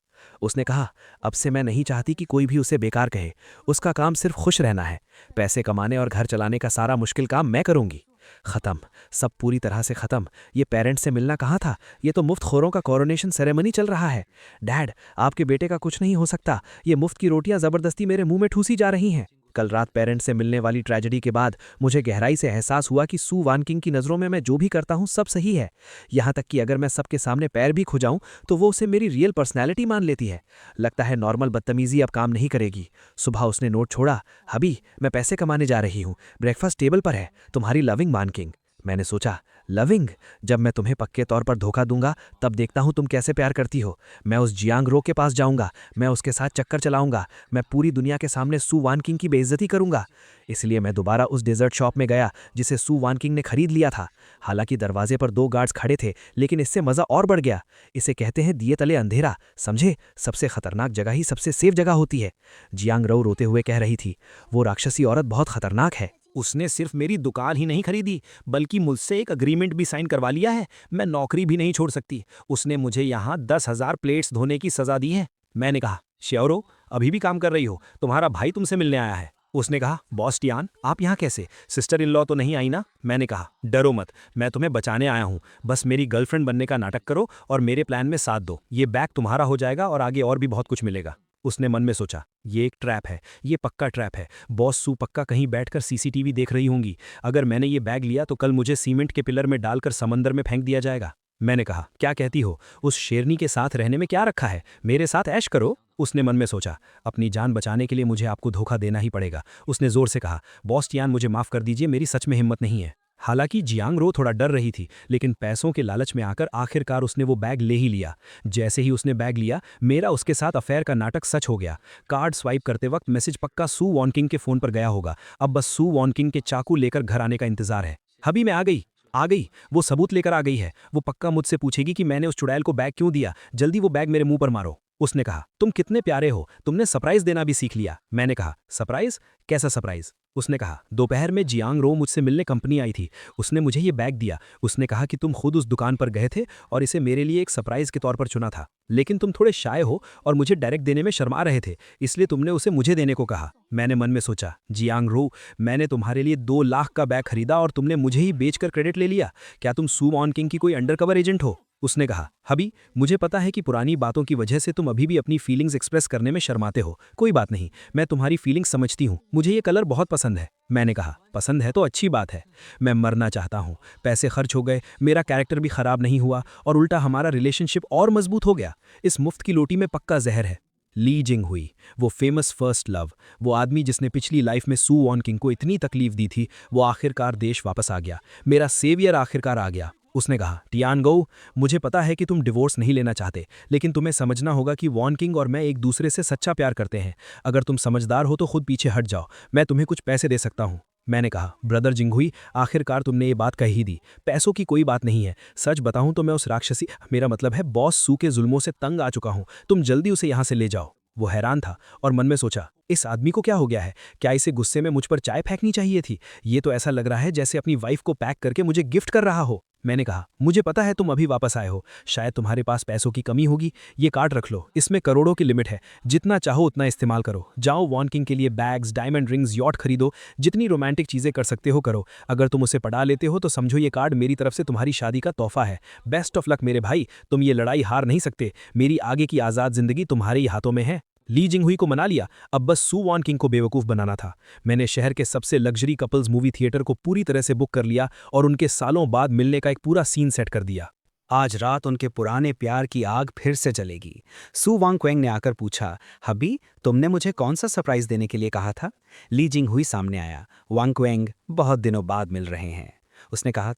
उसने कहा, अब से मैं नहीं चाहती कि कोई भी उसे बेकार कहे। उसका काम सिर्फ खुश रहना है। पैसे कमाने और घर चलाने का सारा मुश्किल काम मैं करूंगी। खत्म, सब पूरी तरह से खत्म। ये पेरेंट्स से मिलना कहाँ था, ये तो मुफ्त खोरों का कोरोनेशन सेरेमनी चल रहा है। डैड, आपके बेटे का कुछ नहीं हो सकता। ये मुफ्त की रोटियां जबरदस्ती मेरे मुंह में ठूसी जा रही हैं। कल रात पेरेंट्स से मिलने वाली ट्रेजेडी के बाद मुझे गहराई से एहसास हुआ कि सू वान किंग की नज़रों में मैं जो भी करता हूं सब सही है। यहां तक कि अगर मैं सबके सामने पैर भी खुजाऊं तो वो उसे मेरी रियल पर्सनैलिटी मान लेती है। लगता है नॉर्मल बदतमीजी अब काम नहीं करेगी। सुबह उसने नोट छोड़ा, हबी, मैं पैसे कमाने जा रही हूं, ब्रेकफास्ट टेबल पर है, तुम्हारी लविंग वान किंग। मैंने सोचा, लविंग? जब मैं तुम्हें पक्के तौर पर धोखा दूंगा तब देखता हूं तुम कैसे प्यार करती हो। मैं उस जियांग रो के पास जाऊंगा, मैं उसके साथ चक्कर चलाऊंगा, मैं पूरी दुनिया के सामने सू वान किंग की बेइज्जती करूंगा। इसलिए मैं दोबारा उस डेजर्ट शॉप में गया जिसे सू वान किंग ने खरीद लिया था। हालांकि दरवाजे पर 2 गार्ड्स खड़े थे, लेकिन इससे मजा और बढ़ गया। इसे कहते हैं दिए तले अंधेरा, समझे? सबसे खतरनाक जगह ही सबसे सेफ जगह होती है। जियांग रो रोते हुए कह रही थी, वो राक्षसी औरत बहुत खतरनाक है। उसने सिर्फ मेरी दुकान ही नहीं खरीदी, बल्कि मुझसे एक अग्रीमेंट भी साइन करवा लिया है। मैं नौकरी भी नहीं छोड़ सकती। उसने मुझे यहाँ 10,000 प्लेट्स धोने की सजा दी है। मैंने कहा, श्योर हो? अभी भी काम कर रही हो? तुम्हारा भाई तुमसे मिलने आया है। उसने कहा, बॉस टियान, आप यहाँ कैसे? सिस्टर इन लॉ तो नहीं आई ना? मैंने कहा, डरो मत, मैं तुम्हें बचाने आया हूँ। बस मेरी गर्लफ्रेंड बनने का नाटक करो और मेरे प्लान में साथ दो। ये बैग तुम्हारा हो जाएगा और आगे और भी बहुत कुछ मिलेगा। उसने मन में सोचा, ये एक ट्रैप है, ये पक्का ट्रैप है। बॉस सू पक्का कहीं बैठकर सीसीटीवी देख रही होंगी। अगर मैंने ये बैग लिया तो कल मुझे सीमेंट के पिलर में डालकर समंदर में फेंक दिया जाएगा। मैंने कहा, क्या कहती हो? उस शेरनी के साथ रहने में क्या रखा है? मेरे साथ ऐश करो। उसने मन में सोचा, अपनी जान बचाने के लिए मुझे आपको धोखा देना ही पड़ेगा। उसने जोर से कहा, बॉस टियान, मुझे माफ कर दीजिए, मेरी सच में हिम्मत नहीं है। हालांकि जियांग रो थोड़ा डर रही थी, लेकिन पैसों के लालच में आकर आखिरकार उसने वो बैग ले ही लिया। जैसे ही उसने बैग लिया, मेरा उसके साथ अफेयर का नाटक सच हो गया। कार्ड स्वाइप करते वक्त मैसेज पक्का सू वान किंग के फोन पर गया होगा। अब बस सू वान किंग के चाकू लेकर घर आने का इंतजार है। हबी, मैं आ गई, वो सबूत लेकर आ गई है। वो पक्का मुझसे पूछेगी कि मैंने उस चुड़ैल को बैग क्यों दिया। जल्दी वो बैग मेरे मुंह पर मारो। उसने कहा, तुम कितने प्यारे हो, तुमने सरप्राइज देना भी सीख लिया। मैंने कहा, सरप्राइज? कैसा सरप्राइज? उसने कहा, दोपहर में जियांग रो मुझसे मिलने कंपनी आई थी, उसने मुझे ये बैग दिया। उसने कहा कि तुम खुद उस दुकान पर गए थे और इसे मेरे लिए एक सरप्राइज के तौर पर चुना था, लेकिन तुम थोड़े शाय हो और मुझे डायरेक्ट देने में शर्मा रहे थे, इसलिए तुमने उसे मुझे देने को कहा। मैंने मन में सोचा, जियांग रो, मैंने तुम्हारे लिए 2 लाख का बैग खरीदा और तुमने मुझे ही बेचकर क्रेडिट ले लिया। क्या तुम सू वान किंग की कोई अंडरकवर एजेंट हो? उसने कहा, हबी, मुझे पता है कि पुरानी बातों की वजह से तुम अभी भी अपनी फीलिंग्स एक्सप्रेस करने में शर्माते हो। कोई बात नहीं, मैं तुम्हारी फीलिंग्स समझती हूँ। मुझे ये कलर बहुत पसंद है। मैंने कहा, पसंद है तो अच्छी बात है। मैं मरना चाहता हूँ। पैसे खर्च हो गए, मेरा कैरेक्टर भी खराब नहीं हुआ और उल्टा हमारा रिलेशनशिप और मजबूत हो गया। इस मुफ्त की लोटी में पक्का जहर है। ली जिंग हुई, वो फेमस फर्स्ट लव, वो आदमी जिसने पिछली लाइफ में सू वान किंग को इतनी तकलीफ दी थी, वो आखिरकार देश वापस आ गया। मेरा सेवियर आखिरकार आ गया। उसने कहा, टियानगो, मुझे पता है कि तुम डिवोर्स नहीं लेना चाहते, लेकिन तुम्हें समझना होगा कि वान किंग और मैं एक दूसरे से सच्चा प्यार करते हैं। अगर तुम समझदार हो तो खुद पीछे हट जाओ, मैं तुम्हें कुछ पैसे दे सकता हूँ। मैंने कहा, ब्रदर जिंगहुई, आखिरकार तुमने ये बात कही दी। पैसों की कोई बात नहीं है। सच बताऊं तो मैं उस राक्षसी, मेरा मतलब है बॉस सू के जुल्मों से तंग आ चुका हूं। तुम जल्दी उसे यहां से ले जाओ। वो हैरान था और मन में सोचा, इस आदमी को क्या हो गया है? क्या इसे गुस्से में मुझ पर चाय फेंकनी चाहिए थी? ये तो ऐसा लग रहा है जैसे अपनी वाइफ को पैक करके मुझे गिफ्ट कर रहा हो। मैंने कहा, मुझे पता है तुम अभी वापस आए हो, शायद तुम्हारे पास पैसों की कमी होगी। ये कार्ड रख लो, इसमें करोड़ों की लिमिट है, जितना चाहो उतना इस्तेमाल करो। जाओ वॉन किंग के लिए बैग्स, डायमंड रिंग्स, यॉट खरीदो, जितनी रोमांटिक चीजें कर सकते हो करो। अगर तुम उसे पढ़ा लेते हो तो समझो ये कार्ड मेरी तरफ से तुम्हारी शादी का तोहफा है। बेस्ट ऑफ लक मेरे भाई, तुम ये लड़ाई हार नहीं सकते। मेरी आगे की आज़ाद जिंदगी तुम्हारे ही हाथों में है। ली जिंगहुई को मना लिया, अब बस सू वॉन किंग को बेवकूफ़ बनाना था। मैंने शहर के सबसे लग्जरी कपल्स मूवी थिएटर को पूरी तरह से बुक कर लिया और उनके सालों बाद मिलने का एक पूरा सीन सेट कर दिया। आज रात उनके पुराने प्यार की आग फिर से जलेगी। सू वांग क्वेंग ने आकर पूछा, हबी, तुमने मुझे कौन सा सरप्राइज देने के लिए कहा था? ली जिंगहुई सामने आया। वांग क्वेंग, बहुत दिनों बाद मिल रहे हैं। उसने कहा,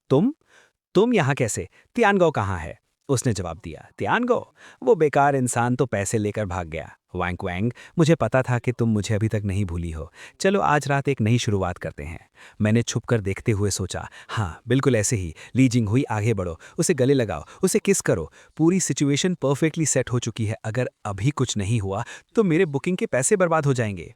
तुम यहाँ कैसे? तियानगो कहाँ है? उसने जवाब दिया, तियानगो? वो बेकार इंसान तो पैसे लेकर भाग गया। वांग क्वेंग, मुझे पता था कि तुम मुझे अभी तक नहीं भूली हो। चलो आज रात एक नई शुरुआत करते हैं। मैंने छुपकर देखते हुए सोचा, हाँ बिल्कुल ऐसे ही। ली जिंगहुई, आगे बढ़ो, उसे गले लगाओ, उसे किस करो। पूरी सिचुएशन परफेक्टली सेट हो चुकी है। अगर अभी कुछ नहीं हुआ तो मेरे बुकिंग के पैसे बर्बाद हो जाएंगे।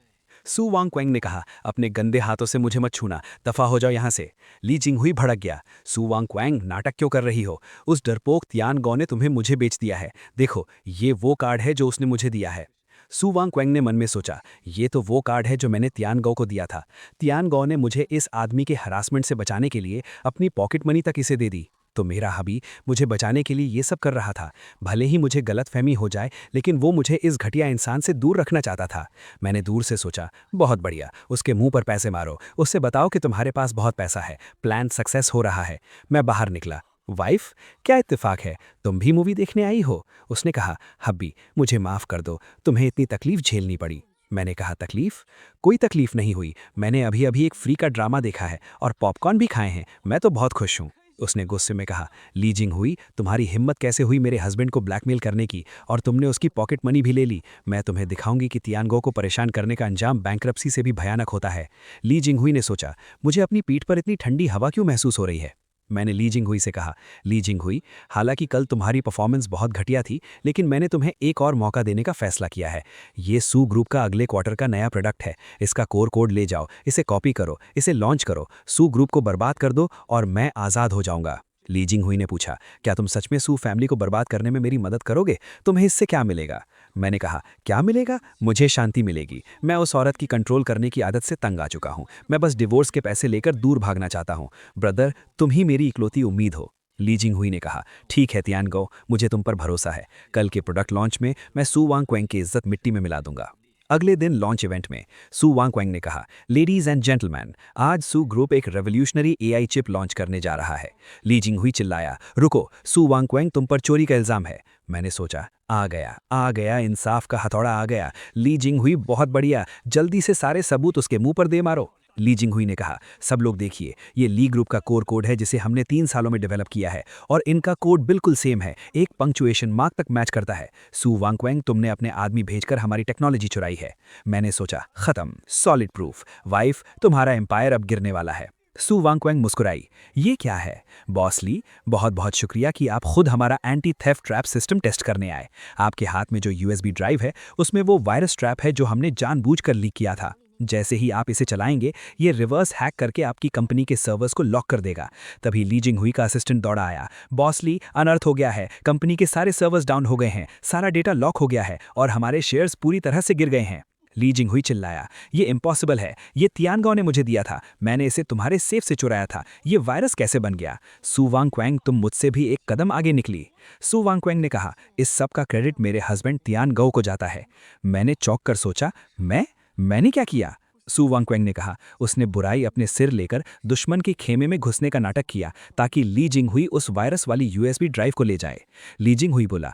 सू वांग क्वेंग ने कहा, अपने गंदे हाथों से मुझे मत छूना, दफा हो जाओ यहाँ से। ली जिंगहुई भड़क गया। सू वांग क्वेंग, नाटक क्यों कर रही हो? उस डरपोक तियानगो ने तुम्हें मुझे बेच दिया है। देखो, ये वो कार्ड है जो उसने मुझे दिया है। सू वांग क्वेंग ने मन में सोचा, ये तो वो कार्ड है जो मैंने तियानगो को दिया था। तियानगो ने मुझे इस आदमी के हरासमेंट से बचाने के लिए अपनी पॉकेट मनी तक इसे दे दी। तो मेरा हबी मुझे बचाने के लिए ये सब कर रहा था। भले ही मुझे गलतफहमी हो जाए, लेकिन वो मुझे इस घटिया इंसान से दूर रखना चाहता था। मैंने दूर से सोचा, बहुत बढ़िया, उसके मुंह पर पैसे मारो, उससे बताओ कि तुम्हारे पास बहुत पैसा है, प्लान सक्सेस हो रहा है। मैं बाहर निकला। वाइफ, क्या इत्तेफाक है, तुम भी मूवी देखने आई हो? उसने कहा, हब्बी मुझे माफ़ कर दो, तुम्हें इतनी तकलीफ झेलनी पड़ी। मैंने कहा, तकलीफ? कोई तकलीफ नहीं हुई, मैंने अभी अभी एक फ्री का ड्रामा देखा है और पॉपकॉर्न भी खाए हैं, मैं तो बहुत खुश हूँ। उसने गुस्से में कहा, ली जिंगहुई, तुम्हारी हिम्मत कैसे हुई मेरे हस्बैंड को ब्लैकमेल करने की, और तुमने उसकी पॉकेट मनी भी ले ली। मैं तुम्हें दिखाऊंगी कि तियानगो को परेशान करने का अंजाम बैंक्रप्सी से भी भयानक होता है। ली जिंगहुई ने सोचा, मुझे अपनी पीठ पर इतनी ठंडी हवा क्यों महसूस हो रही है? मैंने ली जिंगहुई से कहा, ली जिंगहुई, हालांकि कल तुम्हारी परफॉर्मेंस बहुत घटिया थी, लेकिन मैंने तुम्हें एक और मौका देने का फैसला किया है। ये सू ग्रुप का अगले क्वार्टर का नया प्रोडक्ट है, इसका कोड ले जाओ, इसे कॉपी करो, इसे लॉन्च करो, सू ग्रुप को बर्बाद कर दो और मैं आज़ाद हो जाऊंगा। ली जिंगहुई ने पूछा, क्या तुम सच में सू फैमिली को बर्बाद करने में मेरी मदद करोगे? तुम्हें इससे क्या मिलेगा? मैंने कहा, क्या मिलेगा? मुझे शांति मिलेगी। मैं उस औरत की कंट्रोल करने की आदत से तंग आ चुका हूँ। मैं बस डिवोर्स के पैसे लेकर दूर भागना चाहता हूँ। ब्रदर, तुम ही मेरी इकलौती उम्मीद हो। ली जिंगहुई ने कहा, ठीक है तियानगो, मुझे तुम पर भरोसा है। कल के प्रोडक्ट लॉन्च में मैं सू वांग क्वेंग की इज्जत मिट्टी में मिला दूंगा। अगले दिन लॉन्च इवेंट में सू वांग क्वेंग ने कहा, लेडीज एंड जेंटलमैन, आज सू ग्रुप एक रेवोल्यूशनरी एआई चिप लॉन्च करने जा रहा है। ली जिंगहुई चिल्लाया, रुको, सू वांग क्वेंग, तुम पर चोरी का इल्जाम है। मैंने सोचा, आ गया, इंसाफ का हथौड़ा आ गया। ली जिंगहुई, बहुत बढ़िया, जल्दी से सारे सबूत उसके मुंह पर दे मारो। ली जिंगहुई ने कहा, सब लोग देखिए, ये ली ग्रुप का कोड है जिसे हमने 3 सालों में डेवलप किया है, और इनका कोड बिल्कुल सेम है, एक पंक्चुएशन मार्क तक मैच करता है। सू वांग क्वेंग, तुमने अपने आदमी भेजकर हमारी टेक्नोलॉजी चुराई है। मैंने सोचा, खत्म, सॉलिड प्रूफ। वाइफ, तुम्हारा एम्पायर अब गिरने वाला है। सू वांग क्वेंग मुस्कुराई, ये क्या है? बॉस ली, बहुत बहुत शुक्रिया कि आप खुद हमारा anti theft trap system test करने आए। आपके हाथ में जो यूएसबी ड्राइव है, उसमें वो वायरस ट्रैप है जो हमने जानबूझकर लीक किया था। जैसे ही आप इसे चलाएंगे, ये रिवर्स हैक करके आपकी कंपनी के सर्वर्स को लॉक कर देगा। तभी ली जिंगहुई का असिस्टेंट दौड़ा आया, बॉस ली, अनर्थ हो गया है, कंपनी के सारे सर्वर्स डाउन हो गए हैं, सारा डेटा लॉक हो गया है और हमारे शेयर्स पूरी तरह से गिर गए हैं। ली जिंगहुई चिल्लाया, ये इम्पॉसिबल है, ये तियानगो ने मुझे दिया था, मैंने इसे तुम्हारे सेफ से चुराया था, ये वायरस कैसे बन गया? सू वांग क्वेंग, तुम मुझसे भी एक कदम आगे निकली। सू वांग क्वेंग ने कहा, इस सब का क्रेडिट मेरे हस्बैंड तियानगो को जाता है। मैंने चौंक कर सोचा, मैंने क्या किया? सू वांग क्वेंग ने कहा, उसने बुराई अपने सिर लेकर दुश्मन के खेमे में घुसने का नाटक किया ताकि ली जिंगहुई उस वायरस वाली यूएसबी ड्राइव को ले जाए। ली जिंगहुई बोला,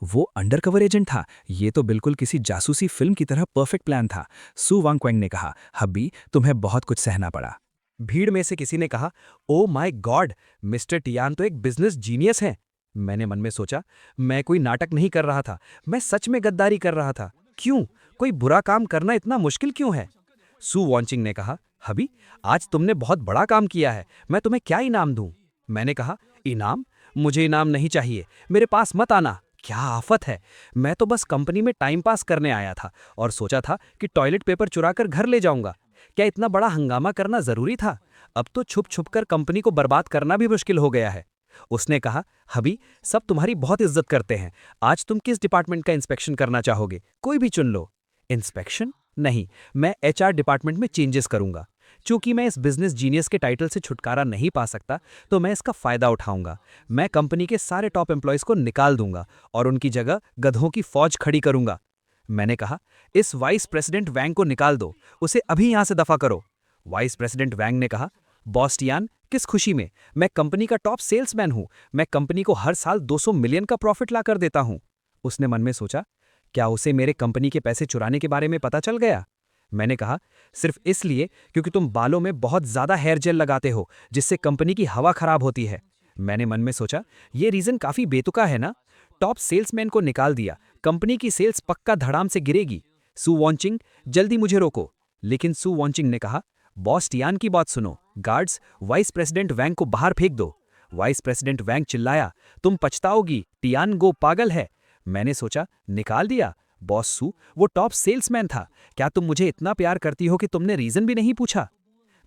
वो अंडरकवर एजेंट था, ये तो बिल्कुल किसी जासूसी फिल्म की तरह परफेक्ट प्लान था। सू वांग क्वेंग ने कहा, हब्बी, तुम्हें बहुत कुछ सहना पड़ा। भीड़ में से किसी ने कहा, oh my God, mister Tian तो एक बिजनेस जीनियस हैं। मैंने मन में सोचा, मैं कोई नाटक नहीं कर रहा था, मैं सच में गद्दारी कर रहा था। क्यों? कोई बुरा काम करना इतना मुश्किल क्यों है? सू वॉन्चिंग ने कहा, हबी, आज तुमने बहुत बड़ा काम किया है, मैं तुम्हें क्या इनाम दूं? मैंने कहा, इनाम? मुझे इनाम नहीं चाहिए, मेरे पास मत आना। क्या आफत है। मैं तो बस कंपनी में टाइम पास करने आया था और सोचा था कि टॉयलेट पेपर चुराकर घर ले जाऊंगा। क्या इतना बड़ा हंगामा करना जरूरी था? अब तो छुप छुप कर कंपनी को बर्बाद करना भी मुश्किल हो गया है। उसने कहा, हबी, सब तुम्हारी बहुत इज्जत करते हैं। आज तुम किस डिपार्टमेंट का इंस्पेक्शन करना चाहोगे? कोई भी चुन लो। इंस्पेक्शन? नहीं, मैं एचआर डिपार्टमेंट में चेंजेस करूंगा। चूंकि मैं इस बिजनेस जीनियस के टाइटल से छुटकारा नहीं पा सकता, तो मैं इसका फायदा उठाऊंगा। मैं कंपनी के सारे टॉप एम्प्लॉयज को निकाल दूंगा और उनकी जगह गधों की फौज खड़ी करूंगा। मैंने कहा, इस वाइस प्रेसिडेंट वैंग को निकाल दो, उसे अभी यहां से दफा करो। वाइस प्रेसिडेंट वैंग ने कहा, बॉस टियान, किस खुशी में? मैं कंपनी का टॉप सेल्समैन हूं। मैं कंपनी को हर साल 200 मिलियन का प्रॉफिट ला कर देता हूं। उसने मन में सोचा, क्या उसे मेरे कंपनी के पैसे चुराने के बारे में पता चल गया? मैंने कहा, सिर्फ इसलिए क्योंकि तुम बालों में बहुत ज्यादा हेयर जेल लगाते हो, जिससे कंपनी की हवा खराब होती है। मैंने मन में सोचा, ये रीजन काफी बेतुका है ना? टॉप सेल्समैन को निकाल दिया, कंपनी की सेल्स पक्का धड़ाम से गिरेगी। सू वॉन्चिंग, जल्दी मुझे रोको। लेकिन सू वॉन्चिंग ने कहा, बॉस टियान की बात सुनो। गार्ड्स, वाइस प्रेसिडेंट वैंग को बाहर फेंक दो। वाइस प्रेसिडेंट वैंग चिल्लाया, तुम पछताओगी, टियान गो पागल है। मैंने सोचा, निकाल दिया? बॉस सू, वो टॉप सेल्समैन था। क्या तुम मुझे इतना प्यार करती हो कि तुमने रीजन भी नहीं पूछा?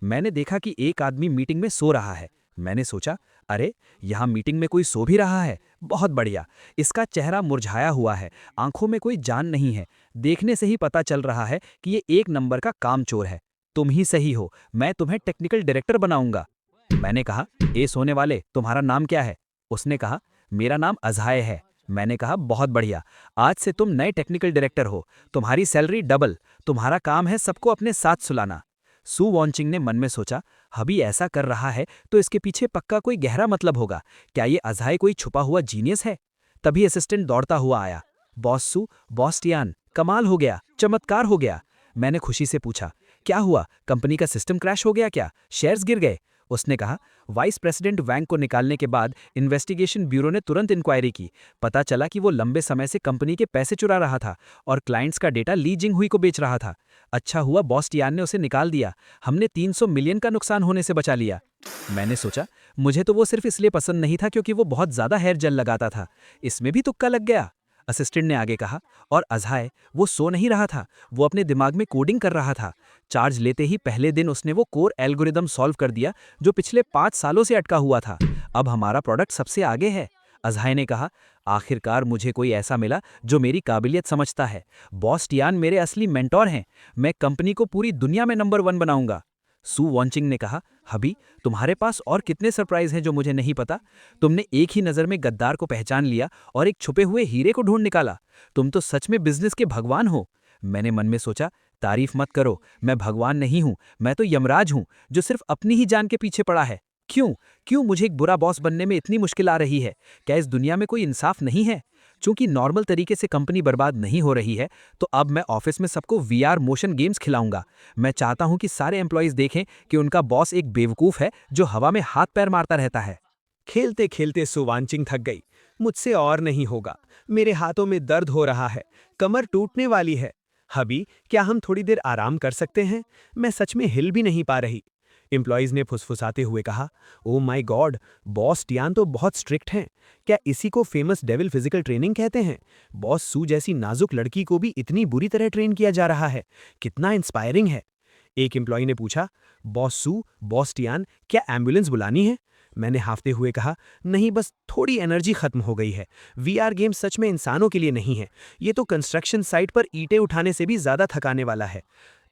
मैंने देखा कि एक आदमी मीटिंग में सो रहा है। मैंने सोचा, अरे, यहां मीटिंग में कोई सो भी रहा है। बहुत बढ़िया। इसका चेहरा मुरझाया हुआ है, आंखों में कोई जान नहीं है। देखने से ही पता चल रहा है कि ये एक नंबर का कामचोर है। तुम ही सही हो, मैं तुम्हें टेक्निकल डायरेक्टर बनाऊंगा। मैंने कहा, ए सोने वाले, तुम्हारा नाम क्या है? उसने कहा, मेरा नाम अज़ाए है। मैंने कहा, बहुत बढ़िया, आज से तुम नए टेक्निकल डायरेक्टर हो। तुम्हारी सैलरी डबल। तुम्हारा काम है सबको अपने साथ सुलाना। सू वॉन्चिंग ने मन में सोचा, हबी ऐसा कर रहा है तो इसके पीछे पक्का कोई गहरा मतलब होगा। क्या ये अज़ाए कोई छुपा हुआ जीनियस है? तभी असिस्टेंट दौड़ता हुआ आया। बॉस सू, बॉस टियान, कमाल हो गया, चमत्कार हो गया। मैंने खुशी से पूछा, क्या हुआ? कंपनी का सिस्टम क्रैश हो गया क्या? शेयर्स गिर गए? उसने कहा, वाइस प्रेसिडेंट वैंग को निकालने के बाद इन्वेस्टिगेशन ब्यूरो ने तुरंत इंक्वायरी की। पता चला कि वो लंबे समय से कंपनी के पैसे चुरा रहा था और क्लाइंट्स का डेटा ली जिंगहुई को बेच रहा था। अच्छा हुआ बॉस टियान ने उसे निकाल दिया। हमने 300 मिलियन का नुकसान होने से बचा लिया। मैंने सोचा, मुझे तो वो सिर्फ इसलिए पसंद नहीं था क्योंकि वो बहुत ज्यादा हेयर जेल लगाता था। इसमें भी तुक्का लग गया। असिस्टेंट ने आगे कहा, और अज़ाए, वो सो नहीं रहा था, वो अपने दिमाग में कोडिंग कर रहा था। चार्ज लेते ही पहले दिन उसने वो कोर एल्गोरिदम सॉल्व कर दिया जो पिछले 5 सालों से अटका हुआ था। अब हमारा प्रोडक्ट सबसे आगे है। अज़ाए ने कहा, आखिरकार मुझे कोई ऐसा मिला जो मेरी काबिलियत समझता है। बॉस टियान मेरे असली मेंटोर हैं। मैं कंपनी को पूरी दुनिया में नंबर 1 बनाऊंगा। सू वॉन्चिंग ने कहा, हबी, तुम्हारे पास और कितने सरप्राइज हैं जो मुझे नहीं पता? तुमने एक ही नज़र में गद्दार को पहचान लिया और एक छुपे हुए हीरे को ढूंढ निकाला। तुम तो सच में बिजनेस के भगवान हो। मैंने मन में सोचा, तारीफ मत करो, मैं भगवान नहीं हूं, मैं तो यमराज हूं जो सिर्फ अपनी ही जान के पीछे पड़ा है। क्यों क्यों मुझे एक बुरा बॉस बनने में इतनी मुश्किल आ रही है? क्या इस दुनिया में कोई इंसाफ नहीं है? चूंकि नॉर्मल तरीके से कंपनी बर्बाद नहीं हो रही है, तो अब मैं ऑफिस में सबको वीआर मोशन गेम्स खिलाऊंगा। मैं चाहता हूं कि सारे एम्प्लॉयज देखें कि उनका बॉस एक बेवकूफ है जो हवा में हाथ पैर मारता रहता है। खेलते खेलते सू वॉन्चिंग थक गई। मुझसे और नहीं होगा, मेरे हाथों में दर्द हो रहा है, कमर टूटने वाली है। हबी, क्या हम थोड़ी देर आराम कर सकते हैं? मैं सच में हिल भी नहीं पा रही। एम्प्लॉयज ने फुसफुसाते हुए कहा, oh my God, boss Tian तो बहुत स्ट्रिक्ट हैं। क्या इसी को फेमस डेविल फिजिकल ट्रेनिंग कहते हैं? बॉस सू जैसी नाजुक लड़की को भी इतनी बुरी तरह ट्रेन किया जा रहा है। कितना इंस्पायरिंग है। एक एम्प्लॉय ने पूछा, बॉस सू, बॉस टियान, क्या एम्बुलेंस बुलानी है? मैंने हाफते हुए कहा, नहीं, बस थोड़ी एनर्जी खत्म हो गई है। वीआर गेम सच में इंसानों के लिए नहीं है। ये तो कंस्ट्रक्शन साइट पर ईंटें उठाने से भी ज्यादा थकाने वाला है।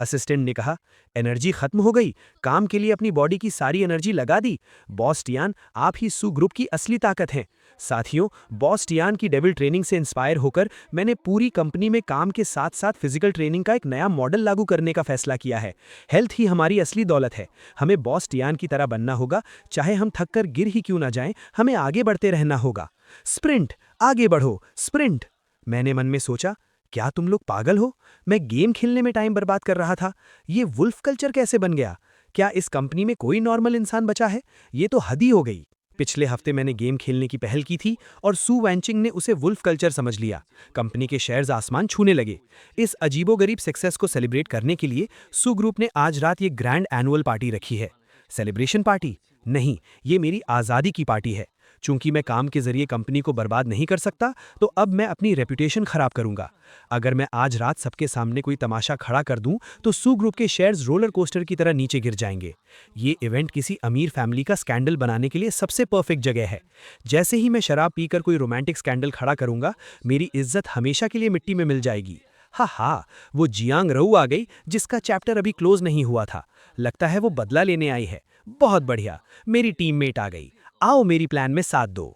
असिस्टेंट ने कहा, एनर्जी खत्म हो गई? काम के लिए अपनी बॉडी की सारी एनर्जी लगा दी? बॉस टियान, आप ही सू ग्रुप की असली ताकत हैं। साथियों, बॉस टियान की डेविल ट्रेनिंग से इंस्पायर होकर मैंने पूरी कंपनी में काम के साथ साथ फिजिकल ट्रेनिंग का एक नया मॉडल लागू करने का फैसला किया है। हेल्थ ही हमारी असली दौलत है। हमें बॉस टियान की तरह बनना होगा, चाहे हम थक कर गिर ही क्यों ना जाएं, हमें आगे बढ़ते रहना होगा। स्प्रिंट, आगे बढ़ो, स्प्रिंट। मैंने मन में सोचा, क्या तुम लोग पागल हो? मैं गेम खेलने में टाइम बर्बाद कर रहा था। ये वुल्फ कल्चर कैसे बन गया? क्या इस कंपनी में कोई नॉर्मल इंसान बचा है? ये तो हद ही हो गई। पिछले हफ्ते मैंने गेम खेलने की पहल की थी और सू वॉन्चिंग ने उसे वुल्फ कल्चर समझ लिया। कंपनी के शेयर्स आसमान छूने लगे। इस अजीबोगरीब सक्सेस को सेलिब्रेट करने के लिए सू ग्रुप ने आज रात ये ग्रैंड एनुअल पार्टी रखी है। सेलिब्रेशन पार्टी नहीं, ये मेरी आज़ादी की पार्टी है। चूंकि मैं काम के जरिए कंपनी को बर्बाद नहीं कर सकता, तो अब मैं अपनी रेपुटेशन खराब करूंगा। अगर मैं आज रात सबके सामने कोई तमाशा खड़ा कर दूं, तो सू ग्रुप के शेयर्स रोलर कोस्टर की तरह नीचे गिर जाएंगे। ये इवेंट किसी अमीर फैमिली का स्कैंडल बनाने के लिए सबसे परफेक्ट जगह है। जैसे ही मैं शराब पीकर कोई रोमांटिक स्कैंडल खड़ा करूंगा, मेरी इज्जत हमेशा के लिए मिट्टी में मिल जाएगी। हा, वो जियांग रऊ आ गई, जिसका चैप्टर अभी क्लोज नहीं हुआ था। लगता है वो बदला लेने आई है। बहुत बढ़िया, मेरी टीममेट आ गई। आओ मेरी प्लान में साथ दो।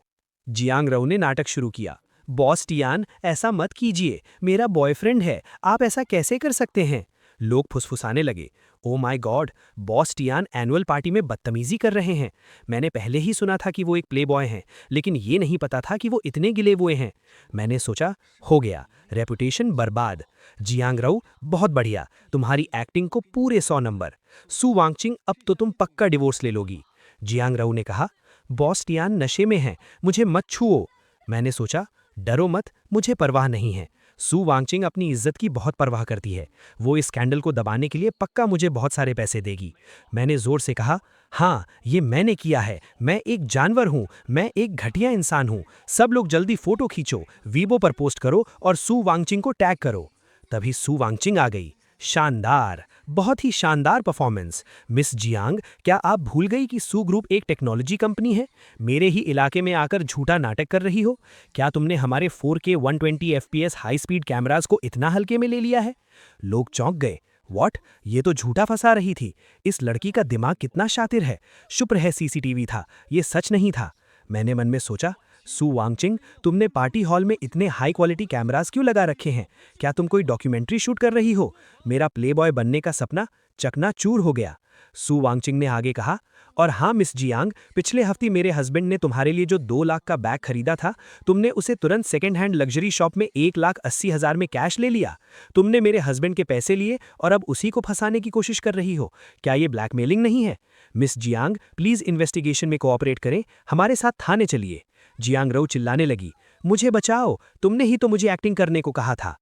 जियांग रऊ ने नाटक शुरू किया। बॉस टियान, ऐसा मत कीजिए, मेरा बॉयफ्रेंड है, आप ऐसा कैसे कर सकते हैं? लोग फुसफुसाने लगे। Oh my God, boss Tian annual party में बदतमीजी कर रहे हैं। मैंने पहले ही सुना था कि वो एक प्लेबॉय हैं, लेकिन ये नहीं पता था कि वो इतने गिले हुए हैं। मैंने सोचा, हो गया, रेपुटेशन बर्बाद। जियांग रऊ, बहुत बढ़िया, तुम्हारी एक्टिंग को पूरे 100 नंबर। सू वांगचिंग, अब तो तुम पक्का डिवोर्स ले लोगी। जियांग रऊ ने कहा, बॉस टियान नशे में हैं, मुझे मत छुओ। मैंने सोचा, डरो मत, मुझे परवाह नहीं है। सू वांगचिंग अपनी इज्जत की बहुत परवाह करती है। वो इस स्कैंडल को दबाने के लिए पक्का मुझे बहुत सारे पैसे देगी। मैंने जोर से कहा, हाँ, ये मैंने किया है, मैं एक जानवर हूँ, मैं एक घटिया इंसान हूँ। सब लोग जल्दी फोटो खींचो, वीबो पर पोस्ट करो और सू वांगचिंग को टैग करो। तभी सू वांगचिंग आ गई। शानदार, बहुत ही शानदार परफॉर्मेंस। मिस जियांग, क्या आप भूल गई कि सू ग्रुप एक टेक्नोलॉजी कंपनी है? मेरे ही इलाके में आकर झूठा नाटक कर रही हो? क्या तुमने हमारे 4K 120 FPS high speed cameras को इतना हल्के में ले लिया है? लोग चौंक गए। व्हाट? ये तो झूठा फंसा रही थी। इस लड़की का दिमाग कितना शातिर है। शुक्र है सीसीटीवी था, ये सच नहीं था। मैंने मन में सोचा, सू वांगचिंग, तुमने पार्टी हॉल में इतने हाई क्वालिटी कैमरास क्यों लगा रखे हैं? क्या तुम कोई डॉक्यूमेंट्री शूट कर रही हो? मेरा प्लेबॉय बनने का सपना चकनाचूर हो गया। सू वांगचिंग ने आगे कहा, और हाँ मिस जियांग, पिछले हफ्ते मेरे हस्बैंड ने तुम्हारे लिए जो 2 लाख का बैग खरीदा था, तुमने उसे तुरंत सेकेंड हैंड लग्जरी शॉप में 1,80,000 में कैश ले लिया। तुमने मेरे हस्बैंड के पैसे लिए और अब उसी को फंसाने की कोशिश कर रही हो। क्या ये ब्लैकमेलिंग नहीं है? मिस जियांग, प्लीज इन्वेस्टिगेशन में कोऑपरेट करें, हमारे साथ थाने चलिए। जियांग रऊ चिल्लाने लगी, मुझे बचाओ, तुमने ही तो मुझे एक्टिंग करने को कहा था।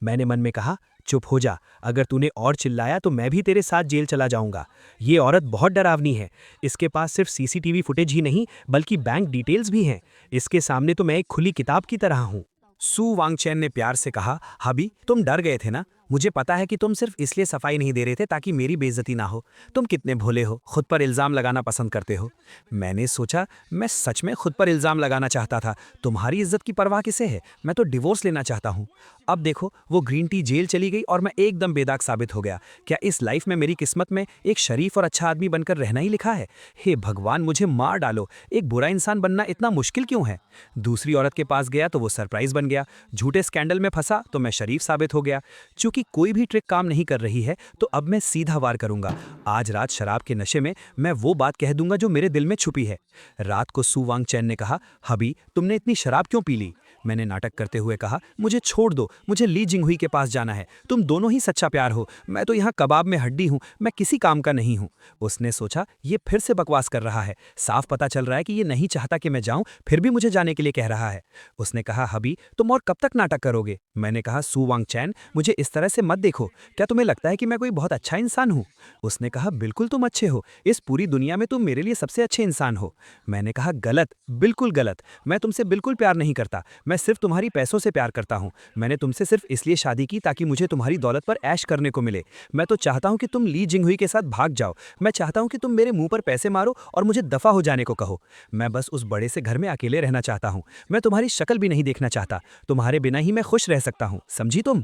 मैंने मन में कहा, चुप हो जा, अगर तूने और चिल्लाया तो मैं भी तेरे साथ जेल चला जाऊंगा। ये औरत बहुत डरावनी है। इसके पास सिर्फ सीसीटीवी फुटेज ही नहीं, बल्कि बैंक डिटेल्स भी हैं। इसके सामने तो मैं एक खुली किताब की तरह हूं। सू वांगचैन ने प्यार से कहा, हबी, तुम डर गए थे ना? मुझे पता है कि तुम सिर्फ इसलिए सफाई नहीं दे रहे थे ताकि मेरी बेइज्जती ना हो। तुम कितने भोले हो, खुद पर इल्जाम लगाना पसंद करते हो। मैंने सोचा, मैं सच में खुद पर इल्जाम लगाना चाहता था। तुम्हारी इज्जत की परवाह किसे है? मैं तो डिवोर्स लेना चाहता हूँ। अब देखो, वो ग्रीन टी जेल चली गई और मैं एकदम बेदाग साबित हो गया। क्या इस लाइफ में मेरी किस्मत में एक शरीफ और अच्छा आदमी बनकर रहना ही लिखा है? हे भगवान, मुझे मार डालो। एक बुरा इंसान बनना इतना मुश्किल क्यों है? दूसरी औरत के पास गया तो वो सरप्राइज बन गया। झूठे स्कैंडल में फंसा तो मैं शरीफ साबित हो गया। चूंकि कोई भी ट्रिक काम नहीं कर रही है, तो अब मैं सीधा वार करूंगा। आज रात शराब के नशे में मैं वो बात कह दूंगा जो मेरे दिल में छुपी है। रात को सू वांगचैन ने कहा, हबी, तुमने इतनी शराब क्यों पी ली? मैंने नाटक करते हुए कहा, मुझे छोड़ दो, मुझे ली जिंगहुई के पास जाना है। तुम दोनों ही सच्चा प्यार हो, मैं तो यहाँ कबाब में हड्डी हूँ, मैं किसी काम का नहीं हूँ। उसने सोचा, ये फिर से बकवास कर रहा है। साफ पता चल रहा है कि ये नहीं चाहता कि मैं जाऊँ, फिर भी मुझे जाने के लिए कह रहा है। उसने कहा, हबी, तुम और कब तक नाटक करोगे? मैंने कहा, सू वांगचैन, मुझे इस तरह से मत देखो। क्या तुम्हें लगता है कि मैं कोई बहुत अच्छा इंसान हूँ? उसने कहा, बिल्कुल तुम अच्छे हो, इस पूरी दुनिया में तुम मेरे लिए सबसे अच्छे इंसान हो। मैंने कहा, गलत, बिल्कुल गलत। मैं तुमसे बिल्कुल प्यार नहीं करता, मैं सिर्फ तुम्हारी पैसों से प्यार करता हूँ। मैंने तुमसे सिर्फ इसलिए शादी की ताकि मुझे तुम्हारी दौलत पर ऐश करने को मिले। मैं तो चाहता हूँ कि तुम ली जिंगहुई के साथ भाग जाओ। मैं चाहता हूँ कि तुम मेरे मुंह पर पैसे मारो और मुझे दफा हो जाने को कहो। मैं बस उस बड़े से घर में अकेले रहना चाहता हूँ। मैं तुम्हारी शक्ल भी नहीं देखना चाहता। तुम्हारे बिना ही मैं खुश रह सकता हूँ, समझी तुम?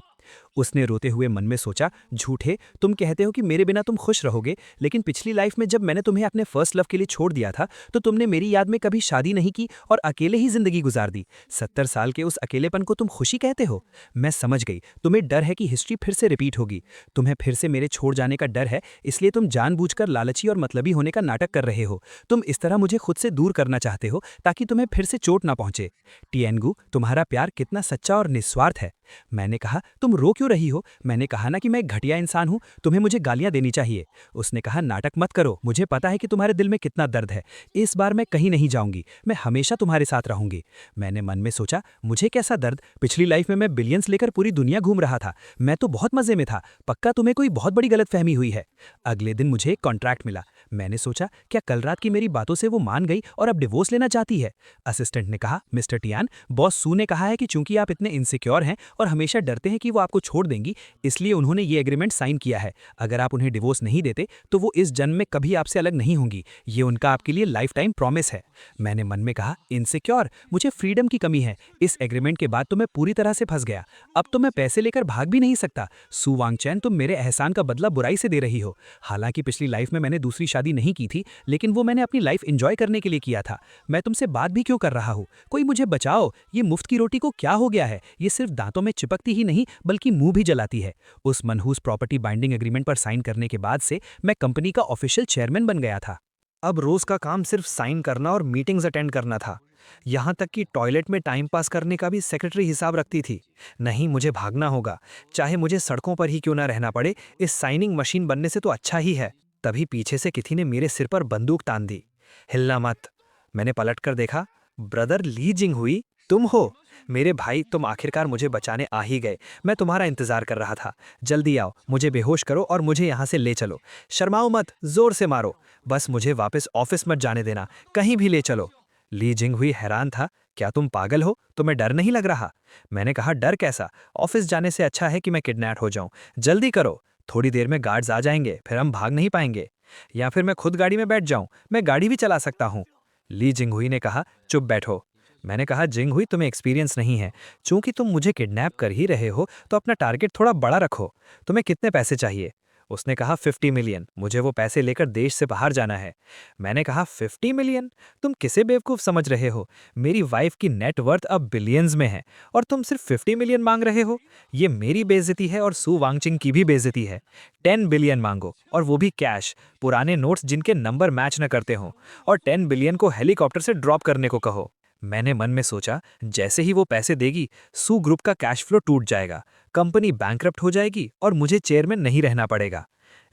उसने रोते हुए मन में सोचा, झूठे, तुम कहते हो कि मेरे बिना तुम खुश रहोगे, लेकिन पिछली लाइफ में जब मैंने तुम्हें अपने फर्स्ट लव के लिए छोड़ दिया था, तो तुमने मेरी याद में कभी शादी नहीं की और अकेले ही जिंदगी गुजार दी। 70 साल के उस अकेलेपन को तुम खुशी कहते हो? मैं समझ गई, तुम्हें डर है कि हिस्ट्री फिर से रिपीट होगी। तुम्हें फिर से मेरे छोड़ जाने का डर है, इसलिए तुम जानबूझकर लालची और मतलबी होने का नाटक कर रहे हो। तुम इस तरह मुझे खुद से दूर करना चाहते हो ताकि तुम्हें फिर से चोट ना पहुंचे। टिएनगू, तुम्हारा प्यार कितना सच्चा और निस्वार्थ है। मैंने कहा, तुम रो क्यों रही हो? मैंने कहा ना कि मैं एक घटिया इंसान हूं, तुम्हें मुझे गालियां देनी चाहिए। उसने कहा, नाटक मत करो, मुझे पता है कि तुम्हारे दिल में कितना दर्द है। इस बार मैं कहीं नहीं जाऊंगी, मैं हमेशा तुम्हारे साथ रहूंगी। मैंने मन में सोचा, मुझे कैसा दर्द? पिछली लाइफ में मैं बिलियंस लेकर पूरी दुनिया घूम रहा था, मैं तो बहुत मजे में था। पक्का तुम्हें कोई बहुत बड़ी गलतफहमी हुई है। अगले दिन मुझे एक कॉन्ट्रैक्ट मिला। मैंने सोचा क्या कल रात की मेरी बातों से वो मान गई और अब डिवोर्स लेना चाहती है। असिस्टेंट ने कहा, मिस्टर टियान, बॉस सू ने कहा है कि चूंकि आप इतने इनसिक्योर हैं और हमेशा डरते हैं कि वो आपको छोड़ देंगी, इसलिए उन्होंने ये एग्रीमेंट साइन किया है। अगर आप उन्हें डिवोर्स नहीं देते तो वो इस जन्म में कभी आपसे अलग नहीं होंगी। ये उनका आपके लिए लाइफ टाइम प्रॉमिस है। मैंने मन में कहा, इनसिक्योर? मुझे फ्रीडम की कमी है। इस एग्रीमेंट के बाद तो मैं पूरी तरह से फंस गया। अब तो मैं पैसे लेकर भाग भी नहीं सकता। सू वांगचैन, तुम मेरे एहसान का बदला बुराई से दे रही हो। हालांकि पिछली लाइफ में मैंने दूसरी शादी नहीं की थी, लेकिन वो मैंने अपनी लाइफ एंजॉय करने के लिए किया था। मैं तुमसे बात भी क्यों कर रहा हूँ? कोई मुझे बचाओ। ये मुफ्त की रोटी को क्या हो गया है? ये सिर्फ दांतों में चिपकती ही नहीं बल्कि मुंह भी जलाती है। उस मनहूस प्रॉपर्टी बाइंडिंग एग्रीमेंट पर साइन करने के बाद से मैं कंपनी का ऑफिशियल चेयरमैन बन गया था। अब रोज का काम सिर्फ साइन करना और मीटिंग्स अटेंड करना था। यहाँ तक कि टॉयलेट में टाइम पास करने का भी सेक्रेटरी हिसाब रखती थी। नहीं, मुझे भागना होगा, चाहे मुझे सड़कों पर ही क्यों ना रहना पड़े। इस साइनिंग मशीन बनने से तो अच्छा ही है। तभी पीछे से किसी ने मेरे सिर पर बंदूक तान दी। हिलना मत। मैंने पलटकर देखा। ब्रदर ली जिंगहुई, तुम हो? मेरे भाई, तुम आखिरकार मुझे बचाने आ ही गए। मैं तुम्हारा इंतजार कर रहा था। जल्दी आओ, मुझे बेहोश करो और मुझे यहाँ से ले चलो। शर्माओ मत, जोर से मारो। बस मुझे वापस ऑफिस मत जाने देना, कहीं भी ले चलो। ली जिंगहुई हैरान था। क्या तुम पागल हो? तुम्हें डर नहीं लग रहा? मैंने कहा, डर कैसा? ऑफिस जाने से अच्छा है कि मैं किडनैप हो जाऊं। जल्दी करो, थोड़ी देर में गार्ड्स आ जाएंगे, फिर हम भाग नहीं पाएंगे। या फिर मैं खुद गाड़ी में बैठ जाऊं, मैं गाड़ी भी चला सकता हूं। ली जिंगहुई ने कहा, चुप बैठो। मैंने कहा, जिंगहुई, तुम्हें एक्सपीरियंस नहीं है। चूंकि तुम मुझे किडनैप कर ही रहे हो तो अपना टारगेट थोड़ा बड़ा रखो। तुम्हें कितने पैसे चाहिए? उसने कहा, 50 मिलियन। मुझे वो पैसे लेकर देश से बाहर जाना है। मैंने कहा, 50 मिलियन? तुम किसे बेवकूफ़ समझ रहे हो? मेरी वाइफ की नेट वर्थ अब बिलियंस में है और तुम सिर्फ 50 मिलियन मांग रहे हो। ये मेरी बेइज्जती है और सू वांगचिंग की भी बेइज्जती है। 10 बिलियन मांगो, और वो भी कैश, पुराने नोट्स जिनके नंबर मैच न करते हों। और 10 बिलियन को हेलीकॉप्टर से ड्रॉप करने को कहो। मैंने मन में सोचा, जैसे ही वो पैसे देगी, सू ग्रुप का कैश फ्लो टूट जाएगा, कंपनी बैंकरप्ट हो जाएगी और मुझे चेयरमैन नहीं रहना पड़ेगा।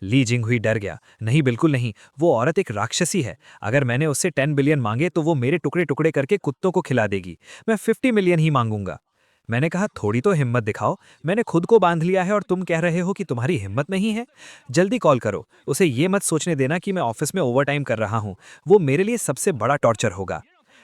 ली जिंगहुई डर गया। नहीं, बिल्कुल नहीं, वो औरत एक राक्षसी है। अगर मैंने उससे 10 बिलियन मांगे तो वो मेरे टुकड़े टुकड़े करके कुत्तों को खिला देगी। मैं 50 मिलियन ही मांगूंगा। मैंने कहा, थोड़ी तो हिम्मत दिखाओ। मैंने खुद को बांध लिया है और तुम कह रहे हो कि तुम्हारी हिम्मत नहीं है। जल्दी कॉल करो। उसे ये मत सोचने देना कि मैं ऑफिस में ओवरटाइम कर रहा हूँ। वो मेरे लिए सबसे बड़ा टॉर्चर होगा।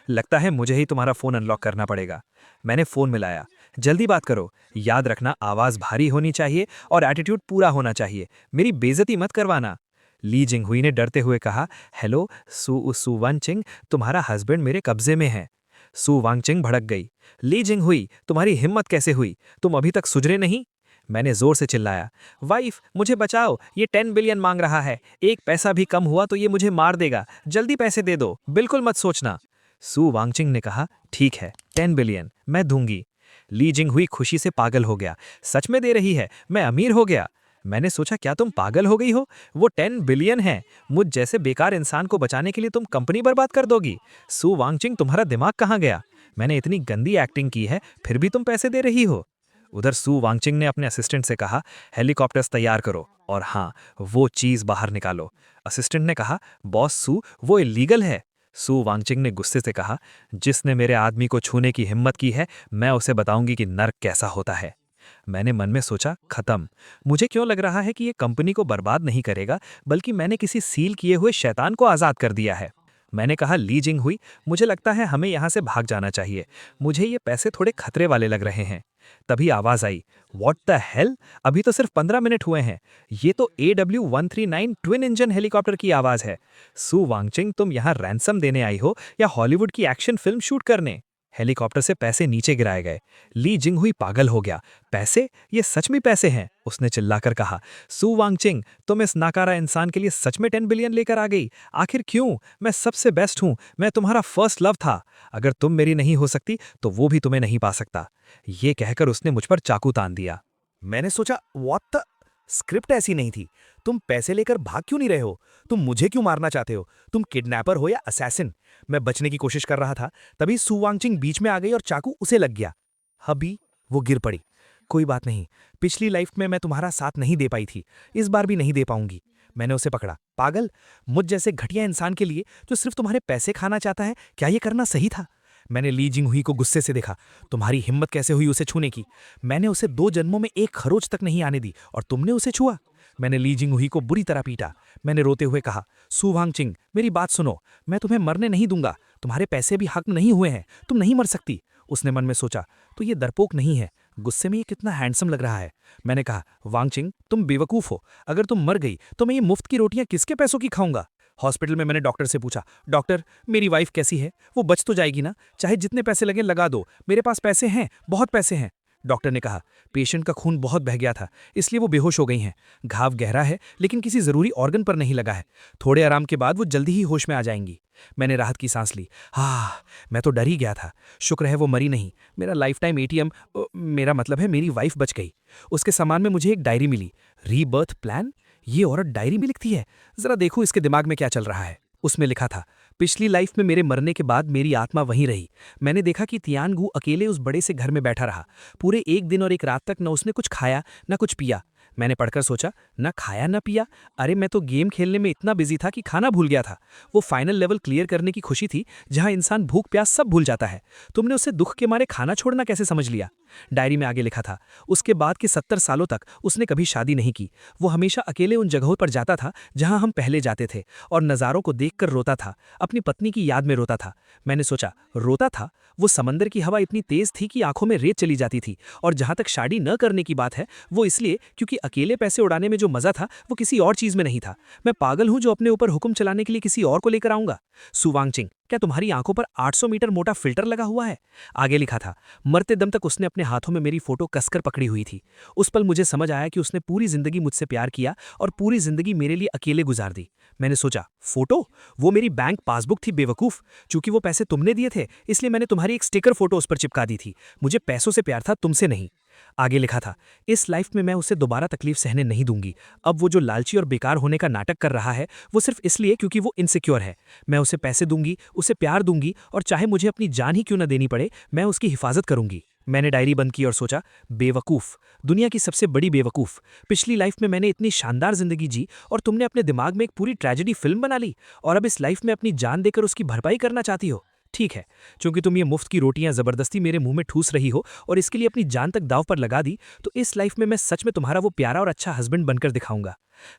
लगता है मुझे ही तुम्हारा फ़ोन अनलॉक करना पड़ेगा। मैंने फ़ोन मिलाया। जल्दी बात करो। याद रखना, आवाज़ भारी होनी चाहिए और एटीट्यूड पूरा होना चाहिए। मेरी बेइज्जती मत करवाना। ली जिंगहुई ने डरते हुए कहा, हेलो सू वांगचिंग, तुम्हारा हस्बैंड मेरे कब्जे में है। सू वांगचिंग भड़क गई। ली जिंगहुई, तुम्हारी हिम्मत कैसे हुई? तुम अभी तक सुधरे नहीं? मैंने जोर से चिल्लाया, वाइफ मुझे बचाओ, ये 10 बिलियन मांग रहा है। एक पैसा भी कम हुआ तो ये मुझे मार देगा। जल्दी पैसे दे दो, बिल्कुल मत सोचना। सू वांगचिंग ने कहा, ठीक है, 10 बिलियन मैं दूंगी। ली जिंगहुई खुशी से पागल हो गया। सच में दे रही है? मैं अमीर हो गया। मैंने सोचा, क्या तुम पागल हो गई हो? वो 10 बिलियन है। मुझ जैसे बेकार इंसान को बचाने के लिए तुम कंपनी बर्बाद कर दोगी? सू वांगचिंग, तुम्हारा दिमाग कहाँ गया? मैंने इतनी गंदी एक्टिंग की है, फिर भी तुम पैसे दे रही हो। उधर सू वांगचिंग ने अपने असिस्टेंट से कहा, हेलीकॉप्टर्स तैयार करो और हाँ, वो चीज़ बाहर निकालो। असिस्टेंट ने कहा, बॉस सू, वो इलीगल है। सू वांगचिंग ने गुस्से से कहा, जिसने मेरे आदमी को छूने की हिम्मत की है, मैं उसे बताऊंगी कि नर्क कैसा होता है। मैंने मन में सोचा, खत्म। मुझे क्यों लग रहा है कि ये कंपनी को बर्बाद नहीं करेगा, बल्कि मैंने किसी सील किए हुए शैतान को आज़ाद कर दिया है। मैंने कहा, ली जिंगहुई, मुझे लगता है हमें यहाँ से भाग जाना चाहिए। मुझे ये पैसे थोड़े खतरे वाले लग रहे हैं। तभी आवाज़ आई, व्हाट द हेल, अभी तो सिर्फ 15 मिनट हुए हैं। ये तो AW139 ट्विन इंजन हेलीकॉप्टर की आवाज़ है। सू वांगचिंग, तुम यहाँ रैंसम देने आई हो या हॉलीवुड की एक्शन फिल्म शूट करने? हेलीकॉप्टर से पैसे नीचे गिराए गए। ली जिंगहुई पागल हो गया। पैसे? ये सच में पैसे हैं? उसने चिल्लाकर कहा, सू वांगचिंग, तुम इस नाकारा इंसान के लिए सच में 10 बिलियन लेकर आ गई? आखिर क्यों? मैं सबसे बेस्ट हूँ, मैं तुम्हारा फर्स्ट लव था। अगर तुम मेरी नहीं हो सकती तो वो भी तुम्हें नहीं पा सकता। ये कहकर उसने मुझ पर चाकू तान दिया। मैंने सोचा, व्हाट द, स्क्रिप्ट ऐसी नहीं थी। तुम पैसे लेकर भाग क्यों नहीं रहे हो? तुम मुझे क्यों मारना चाहते हो? तुम किडनैपर हो या असैसिन? मैं बचने की कोशिश कर रहा था, तभी सू वांगचिंग बीच में आ गई और चाकू उसे लग गया। अभी वो गिर पड़ी। कोई बात नहीं, पिछली लाइफ में मैं तुम्हारा साथ नहीं दे पाई थी, इस बार भी नहीं दे पाऊंगी। मैंने उसे पकड़ा। पागल, मुझ जैसे घटिया इंसान के लिए जो सिर्फ तुम्हारे पैसे खाना चाहता है, क्या ये करना सही था? मैंने ली जिंगहुई को गुस्से से देखा। तुम्हारी हिम्मत कैसे हुई उसे छूने की? मैंने उसे 2 जन्मों में एक खरोच तक नहीं आने दी और तुमने उसे छुआ। मैंने ली जिंगहुई को बुरी तरह पीटा। मैंने रोते हुए कहा, सु वांगचिंग, मेरी बात सुनो, मैं तुम्हें मरने नहीं दूंगा। तुम्हारे पैसे भी हक नहीं हुए हैं, तुम नहीं मर सकती। उसने मन में सोचा, तो ये डरपोक नहीं है, गुस्से में ये कितना हैंडसम लग रहा है। मैंने कहा, वांगचिंग, तुम बेवकूफ हो। अगर तुम मर गई तो मैं ये मुफ्त की रोटियां किसके पैसों की खाऊंगा? हॉस्पिटल में मैंने डॉक्टर से पूछा, डॉक्टर, मेरी वाइफ कैसी है? वो बच तो जाएगी ना? चाहे जितने पैसे लगे लगा दो, मेरे पास पैसे हैं, बहुत पैसे हैं। डॉक्टर ने कहा, पेशेंट का खून बहुत बह गया था, इसलिए वो बेहोश हो गई हैं। घाव गहरा है, लेकिन किसी जरूरी ऑर्गन पर नहीं लगा है। थोड़े आराम के बाद वो जल्दी ही होश में आ जाएंगी। मैंने राहत की सांस ली। मैं तो डर ही गया था। शुक्र है वो मरी नहीं। मेरा लाइफ टाइम एटीएम, मेरा मतलब है मेरी वाइफ बच गई। उसके सामान में मुझे एक डायरी मिली। Rebirth plan? ये औरत डायरी भी लिखती है। जरा देखो इसके दिमाग में क्या चल रहा है। उसमें लिखा था, पिछली लाइफ में मेरे मरने के बाद मेरी आत्मा वहीं रही। मैंने देखा कि तियानगु अकेले उस बड़े से घर में बैठा रहा। पूरे 1 दिन और 1 रात तक न उसने कुछ खाया न कुछ पिया। मैंने पढ़कर सोचा, न खाया न पिया? अरे मैं तो गेम खेलने में इतना बिजी था कि खाना भूल गया था। वो फाइनल लेवल क्लियर करने की खुशी थी, जहां इंसान भूख प्यास सब भूल जाता है। तुमने उसे दुख के मारे खाना छोड़ना कैसे समझ लिया? डायरी में आगे लिखा था, उसके बाद के 70 सालों तक उसने कभी शादी नहीं की। वो हमेशा अकेले उन जगहों पर जाता था जहां हम पहले जाते थे, और नज़ारों को देखकर रोता था। अपनी पत्नी की याद में रोता था। मैंने सोचा, रोता था? वो समंदर की हवा इतनी तेज थी कि आंखों में रेत चली जाती थी। और जहां तक शादी न करने की बात है, वो इसलिए क्योंकि अकेले पैसे उड़ाने में जो मजा था वो किसी और चीज में नहीं था। मैं पागल हूं जो अपने ऊपर हुक्म चलाने के लिए किसी और को लेकर आऊंगा। सु वांगचिंग, क्या तुम्हारी आंखों पर 800 मीटर मोटा फिल्टर लगा हुआ है? आगे लिखा था, मरते दम तक उसने अपने हाथों में मेरी फोटो कसकर पकड़ी हुई थी। उस पल मुझे समझ आया कि उसने पूरी जिंदगी मुझसे प्यार किया और पूरी जिंदगी मेरे लिए अकेले गुजार दी। मैंने सोचा, फोटो? वो मेरी बैंक पासबुक थी बेवकूफ। चूंकि वो पैसे तुमने दिए थे, इसलिए मैंने तुम्हारी एक स्टिकर फोटो उस पर चिपका दी थी। मुझे पैसों से प्यार था, तुमसे नहीं। आगे लिखा था, इस लाइफ में मैं उसे दोबारा तकलीफ सहने नहीं दूंगी। अब वो जो लालची और बेकार होने का नाटक कर रहा है, वो सिर्फ इसलिए क्योंकि वो इनसिक्योर है। मैं उसे पैसे दूंगी, उसे प्यार दूंगी, और चाहे मुझे अपनी जान ही क्यों न देनी पड़े, मैं उसकी हिफाजत करूंगी। मैंने डायरी बंद की और सोचा, बेवकूफ, दुनिया की सबसे बड़ी बेवकूफ। पिछली लाइफ में मैंने इतनी शानदार जिंदगी जी और तुमने अपने दिमाग में एक पूरी ट्रेजेडी फिल्म बना ली, और अब इस लाइफ में अपनी जान देकर उसकी भरपाई करना चाहती हो। ठीक है, चूंकि तुम ये मुफ्त की रोटियां जबरदस्ती मेरे मुंह में ठूस रही हो और इसके लिए अपनी जान तक दांव पर लगा दी, तो इस लाइफ में मैं सच में तुम्हारा वो प्यारा और अच्छा हस्बैंड बनकर दिखाऊंगा।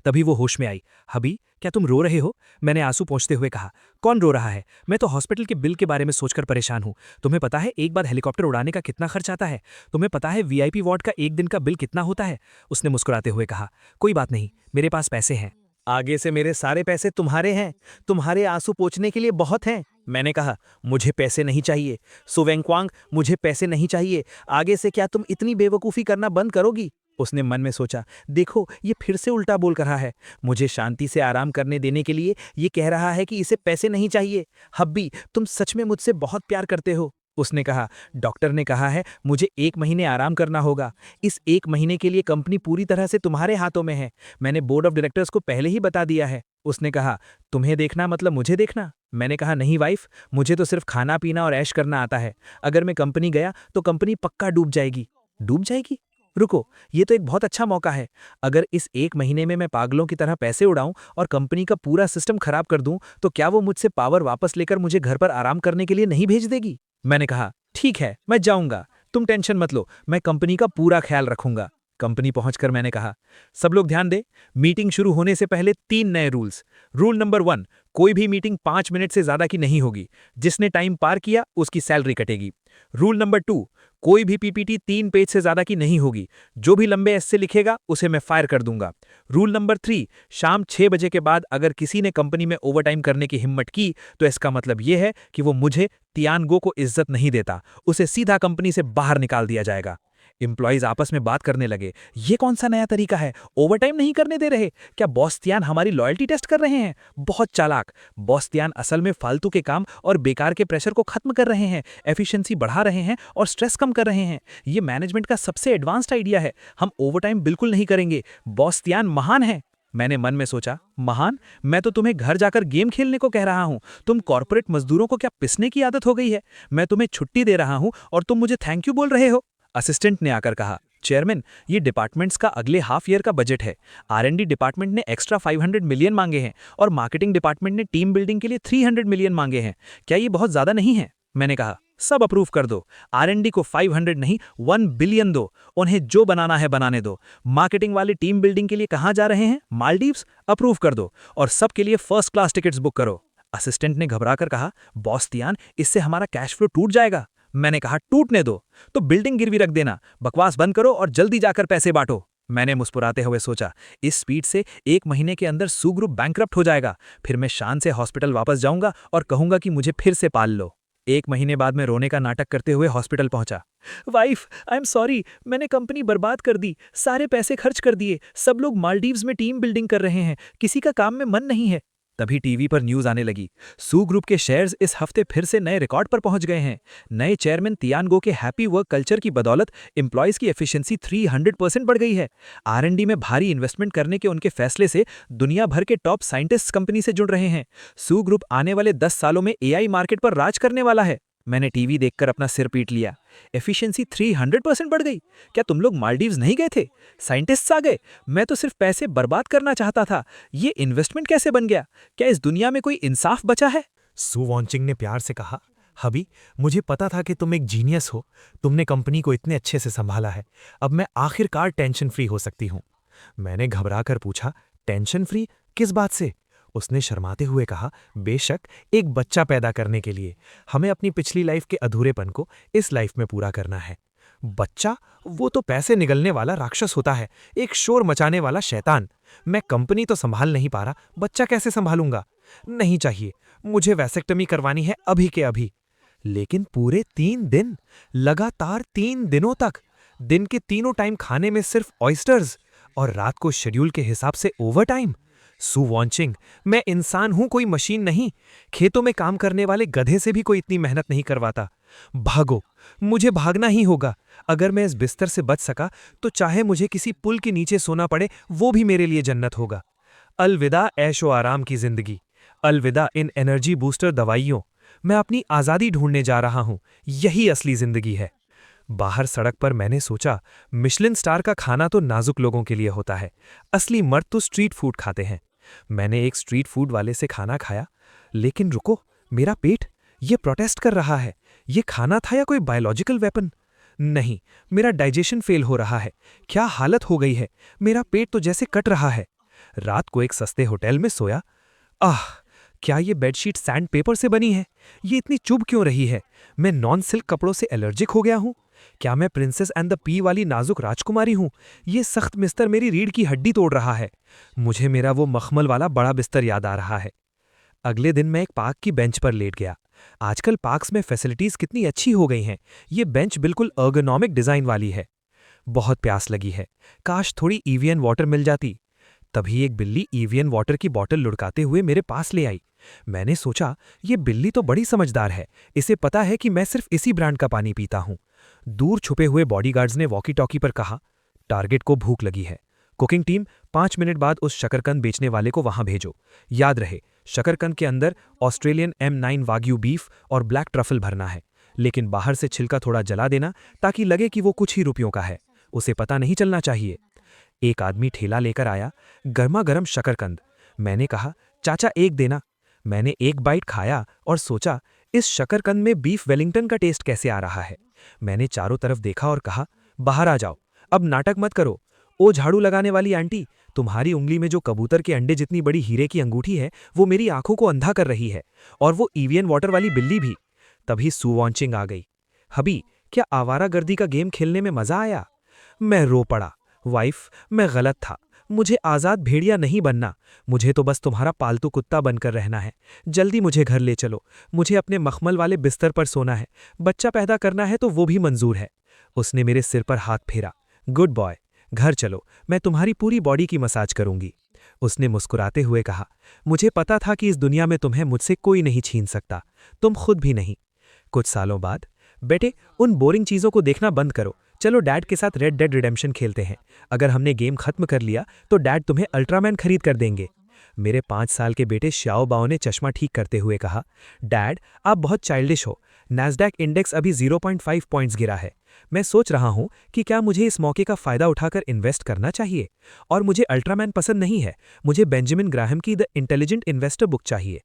तभी वो होश में आई। हबी, क्या तुम रो रहे हो? मैंने आंसू पोंछते हुए कहा। कौन रो रहा है? मैं तो हॉस्पिटल के बिल के बारे में सोचकर परेशान हूं। तुम्हें पता है एक बार हेलीकॉप्टर उड़ाने का कितना खर्च आता है? तुम्हें पता है वीआईपी वार्ड का 1 दिन का बिल कितना होता है? उसने मुस्कुराते हुए कहा, कोई बात नहीं, मेरे पास पैसे हैं। आगे से मेरे सारे पैसे तुम्हारे हैं। तुम्हारे आंसू पोंछने के लिए बहुत हैं। मैंने कहा, मुझे पैसे नहीं चाहिए। सु वेंक्वांग, मुझे पैसे नहीं चाहिए। आगे से क्या तुम इतनी बेवकूफ़ी करना बंद करोगी? उसने मन में सोचा, देखो ये फिर से उल्टा बोल रहा है। मुझे शांति से आराम करने देने के लिए ये कह रहा है कि इसे पैसे नहीं चाहिए। हब्बी, तुम सच में मुझसे बहुत प्यार करते हो। उसने कहा, डॉक्टर ने कहा है मुझे 1 महीने आराम करना होगा। इस 1 महीने के लिए कंपनी पूरी तरह से तुम्हारे हाथों में है। मैंने बोर्ड ऑफ डायरेक्टर्स को पहले ही बता दिया है। उसने कहा, तुम्हें देखना मतलब मुझे देखना? मैंने कहा, नहीं वाइफ, मुझे तो सिर्फ खाना पीना और ऐश करना आता है। अगर मैं कंपनी गया तो कंपनी पक्का डूब जाएगी। डूब जाएगी? रुको, ये तो एक बहुत अच्छा मौका है। अगर इस 1 महीने में मैं पागलों की तरह पैसे उड़ाऊं और कंपनी का पूरा सिस्टम खराब कर दूं, तो क्या वो मुझसे पावर वापस लेकर मुझे घर पर आराम करने के लिए नहीं भेज देगी? मैंने कहा, ठीक है, मैं जाऊंगा, तुम टेंशन मत लो, मैं कंपनी का पूरा ख्याल रखूंगा। कंपनी पहुंचकर मैंने कहा, सब लोग ध्यान दें, मीटिंग शुरू होने से पहले 3 नए रूल्स। रूल नंबर 1, कोई भी मीटिंग 5 मिनट से ज्यादा की नहीं होगी। जिसने टाइम पार किया उसकी सैलरी कटेगी। रूल नंबर 2, कोई भी पीपीटी 3 पेज से ज्यादा की नहीं होगी। जो भी लंबे एस से लिखेगा उसे मैं फायर कर दूंगा। रूल नंबर 3, शाम 6 बजे के बाद अगर किसी ने कंपनी में ओवरटाइम करने की हिम्मत की तो इसका मतलब यह है कि वो मुझे, तियानगो को इज्जत नहीं देता। उसे सीधा कंपनी से बाहर निकाल दिया जाएगा। एम्प्लॉइज आपस में बात करने लगे, ये कौन सा नया तरीका है? ओवरटाइम नहीं करने दे रहे? क्या बॉस तियान हमारी लॉयल्टी टेस्ट कर रहे हैं? बहुत चालाक। बॉस तियान असल में फालतू के काम और बेकार के प्रेशर को खत्म कर रहे हैं, एफिशिएंसी बढ़ा रहे हैं और स्ट्रेस कम कर रहे हैं। ये मैनेजमेंट का सबसे एडवांस्ड आइडिया है। हम ओवरटाइम बिल्कुल नहीं करेंगे। बॉस तियान महान है। मैंने मन में सोचा, महान? मैं तो तुम्हें घर जाकर गेम खेलने को कह रहा हूं। तुम कॉर्पोरेट मजदूरों को क्या पिसने की आदत हो गई है? मैं तुम्हें छुट्टी दे रहा हूं और तुम मुझे थैंक यू बोल रहे हो? असिस्टेंट ने आकर कहा, चेयरमैन, ये डिपार्टमेंट्स का अगले हाफ ईयर का बजट है। R&D डिपार्टमेंट ने एक्स्ट्रा 500 मिलियन मांगे हैं और मार्केटिंग डिपार्टमेंट ने टीम बिल्डिंग के लिए 300 मिलियन मांगे हैं। क्या ये बहुत ज्यादा नहीं है? मैंने कहा, सब अप्रूव कर दो। R&D को 500 नहीं 1 बिलियन दो। उन्हें जो बनाना है बनाने दो। मार्केटिंग वाले टीम बिल्डिंग के लिए कहाँ जा रहे हैं? मालदीव्स। अप्रूव कर दो और सबके लिए फर्स्ट क्लास टिकट्स बुक करो। असिस्टेंट ने घबराकर कहा, बॉस तियान, इससे हमारा कैश फ्लो टूट जाएगा। मैंने कहा, टूटने दो तो बिल्डिंग गिरवी रख देना, बकवास बंद करो और जल्दी जाकर पैसे बांटो। मैंने मुस्कुराते हुए सोचा, इस स्पीड से 1 महीने के अंदर सू ग्रुप बैंकरप्ट हो जाएगा। फिर मैं शान से हॉस्पिटल वापस जाऊंगा और कहूंगा कि मुझे फिर से पाल लो। 1 महीने बाद मैं रोने का नाटक करते हुए हॉस्पिटल पहुंचा। वाइफ, आई एम सॉरी, मैंने कंपनी बर्बाद कर दी, सारे पैसे खर्च कर दिए, सब लोग मालदीव्स में टीम बिल्डिंग कर रहे हैं, किसी का काम में मन नहीं है। तभी टीवी पर न्यूज आने लगी, सू ग्रुप के शेयर्स इस हफ्ते फिर से नए रिकॉर्ड पर पहुंच गए हैं। नए चेयरमैन तियानगो के हैप्पी वर्क कल्चर की बदौलत एम्प्लॉयज की एफिशिएंसी 300% बढ़ गई है। R&D में भारी इन्वेस्टमेंट करने के उनके फैसले से दुनिया भर के टॉप साइंटिस्ट कंपनी से जुड़ रहे हैं। सू ग्रुप आने वाले 10 सालों में AI मार्केट पर राज करने वाला है। मैंने टीवी देखकर अपना सिर पीट लिया। एफिशिएंसी 300% बढ़ गई? क्या तुम लोग मालदीव्स नहीं गए थे? साइंटिस्ट्स आ गए? मैं तो सिर्फ पैसे बर्बाद करना चाहता था। ये इन्वेस्टमेंट कैसे बन गया? क्या इस दुनिया में कोई इंसाफ बचा है? सू वॉन्चिंग ने प्यार से कहा, हबी, मुझे पता था कि तुम एक जीनियस हो। तुमने कंपनी को इतने अच्छे से संभाला है। अब मैं आखिरकार टेंशन फ्री हो सकती हूँ। मैंने घबराकर पूछा, टेंशन फ्री किस बात से? उसने शर्माते हुए कहा, बेशक, एक बच्चा पैदा करने के लिए। हमें अपनी पिछली लाइफ के अधूरेपन को इस लाइफ में पूरा करना है। बच्चा? वो तो पैसे निगलने वाला राक्षस होता है, एक शोर मचाने वाला शैतान। मैं कंपनी तो संभाल नहीं पा रहा, बच्चा कैसे संभालूंगा? नहीं चाहिए, मुझे वैसेक्टमी करवानी है अभी के अभी। लेकिन पूरे 3 दिन, लगातार 3 दिनों तक, दिन के तीनों टाइम खाने में सिर्फ ऑयस्टर्स और रात को शेड्यूल के हिसाब से ओवर टाइम। सू वॉन्चिंग, मैं इंसान हूं, कोई मशीन नहीं। खेतों में काम करने वाले गधे से भी कोई इतनी मेहनत नहीं करवाता। भागो, मुझे भागना ही होगा। अगर मैं इस बिस्तर से बच सका तो चाहे मुझे किसी पुल के नीचे सोना पड़े, वो भी मेरे लिए जन्नत होगा। अलविदा ऐशो आराम की जिंदगी, अलविदा इन एनर्जी बूस्टर दवाइयों। मैं अपनी आज़ादी ढूंढने जा रहा हूं, यही असली जिंदगी है। बाहर सड़क पर मैंने सोचा, मिशलिन स्टार का खाना तो नाजुक लोगों के लिए होता है, असली मर्द तो स्ट्रीट फूड खाते हैं। मैंने एक स्ट्रीट फूड वाले से खाना खाया, लेकिन रुको, मेरा पेट ये प्रोटेस्ट कर रहा है। ये खाना था या कोई बायोलॉजिकल वेपन? नहीं, मेरा डाइजेशन फेल हो रहा है। क्या हालत हो गई है, मेरा पेट तो जैसे कट रहा है। रात को एक सस्ते होटल में सोया। आह, क्या ये बेडशीट सैंड पेपर से बनी है? ये इतनी चुभ क्यों रही है? मैं नॉन सिल्क कपड़ों से एलर्जिक हो गया हूँ? क्या मैं प्रिंसेस एंड द पी वाली नाजुक राजकुमारी हूँ? ये सख्त बिस्तर मेरी रीढ़ की हड्डी तोड़ रहा है। मुझे मेरा वो मखमल वाला बड़ा बिस्तर याद आ रहा है। अगले दिन मैं एक पार्क की बेंच पर लेट गया। आजकल पार्क्स में फैसिलिटीज कितनी अच्छी हो गई हैं। ये बेंच बिल्कुल अर्गोनॉमिक डिजाइन वाली है। बहुत प्यास लगी है, काश थोड़ी ईवियन वाटर मिल जाती। तभी एक बिल्ली ईवियन वाटर की बोतल लुढ़काते हुए मेरे पास ले आई। मैंने सोचा, ये बिल्ली तो बड़ी समझदार है, इसे पता है कि मैं सिर्फ इसी ब्रांड का पानी पीता हूं। दूर छुपे हुए बॉडीगार्ड्स ने वॉकी टॉकी पर कहा, टारगेट को भूख लगी है। कुकिंग टीम, 5 मिनट बाद उस शकरकंद बेचने वाले को वहां भेजो। याद रहे, शकरकंद के अंदर ऑस्ट्रेलियन M9 वाग्यू बीफ और ब्लैक ट्रफल भरना है, लेकिन बाहर से छिलका थोड़ा जला देना ताकि लगे कि वो कुछ ही रुपयों का है। उसे पता नहीं चलना चाहिए। एक आदमी ठेला लेकर आया, गर्मा गर्म शकरकंद। मैंने कहा, चाचा एक देना। मैंने एक बाइट खाया और सोचा, इस शकरकंद में बीफ वेलिंगटन का टेस्ट कैसे आ रहा है। मैंने चारों तरफ देखा और कहा, बाहर आ जाओ, अब नाटक मत करो। ओ झाड़ू लगाने वाली आंटी, तुम्हारी उंगली में जो कबूतर के अंडे जितनी बड़ी हीरे की अंगूठी है, वो मेरी आंखों को अंधा कर रही है, और वो ईवियन वाटर वाली बिल्ली भी। तभी सू वॉन्चिंग आ गई। हबी, क्या आवारागर्दी का गेम खेलने में मजा आया? मैं रो पड़ा। वाइफ, मैं गलत था, मुझे आज़ाद भेड़िया नहीं बनना। मुझे तो बस तुम्हारा पालतू कुत्ता बनकर रहना है। जल्दी मुझे घर ले चलो, मुझे अपने मखमल वाले बिस्तर पर सोना है। बच्चा पैदा करना है तो वो भी मंजूर है। उसने मेरे सिर पर हाथ फेरा। गुड बॉय, घर चलो, मैं तुम्हारी पूरी बॉडी की मसाज करूंगी। उसने मुस्कुराते हुए कहा, मुझे पता था कि इस दुनिया में तुम्हें मुझसे कोई नहीं छीन सकता, तुम खुद भी नहीं। कुछ सालों बाद, बेटे, उन बोरिंग चीज़ों को देखना बंद करो, चलो डैड के साथ रेड डेड रिडेम्पशन खेलते हैं। अगर हमने गेम खत्म कर लिया तो डैड तुम्हें अल्ट्रामैन खरीद कर देंगे। मेरे 5 साल के बेटे श्याओ बाओ ने चश्मा ठीक करते हुए कहा, डैड, आप बहुत चाइल्डिश हो। नैस्डैक इंडेक्स अभी 0.5 पॉइंट्स गिरा है। मैं सोच रहा हूं कि क्या मुझे इस मौके का फायदा उठाकर इन्वेस्ट करना चाहिए। और मुझे अल्ट्रामैन पसंद नहीं है, मुझे बेंजामिन ग्राहम की द इंटेलिजेंट इन्वेस्टर बुक चाहिए।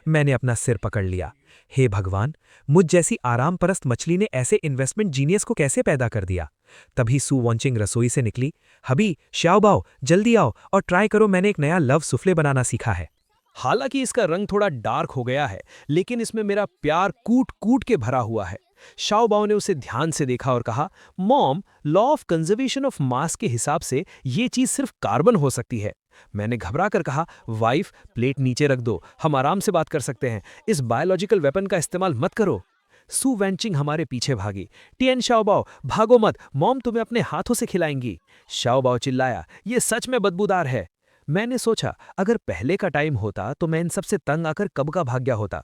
मैंने अपना सिर पकड़ लिया। हे भगवान, मुझ जैसी आराम परस्त मछली ने ऐसे इन्वेस्टमेंट जीनियस को कैसे पैदा कर दिया। तभी सू वॉन्चिंग रसोई से निकली। हबी, श्याओबाओ, जल्दी आओ और ट्राई करो, मैंने एक नया लव सुफले बनाना सीखा है। हालांकि इसका रंग थोड़ा डार्क हो गया है, लेकिन इसमें मेरा प्यार कूट कूट के भरा हुआ है। शाओबाओ ने उसे ध्यान से देखा और कहा, mom, law of conservation of mass के हिसाब से ये चीज सिर्फ कार्बन हो सकती है। मैंने घबरा कर कहा, वाइफ, प्लेट नीचे रख दो, हम आराम से बात कर सकते हैं, इस बायोलॉजिकल वेपन का इस्तेमाल मत करो। सू वैंचिंग हमारे पीछे भागी। टियन शाओबाओ, भागो मत, मॉम तुम्हें अपने हाथों से खिलाएंगी। शाओबाओ चिल्लाया, ये सच में बदबूदार है। मैंने सोचा, अगर पहले का टाइम होता तो मैं इन सबसे तंग आकर कब का भाग गया होता।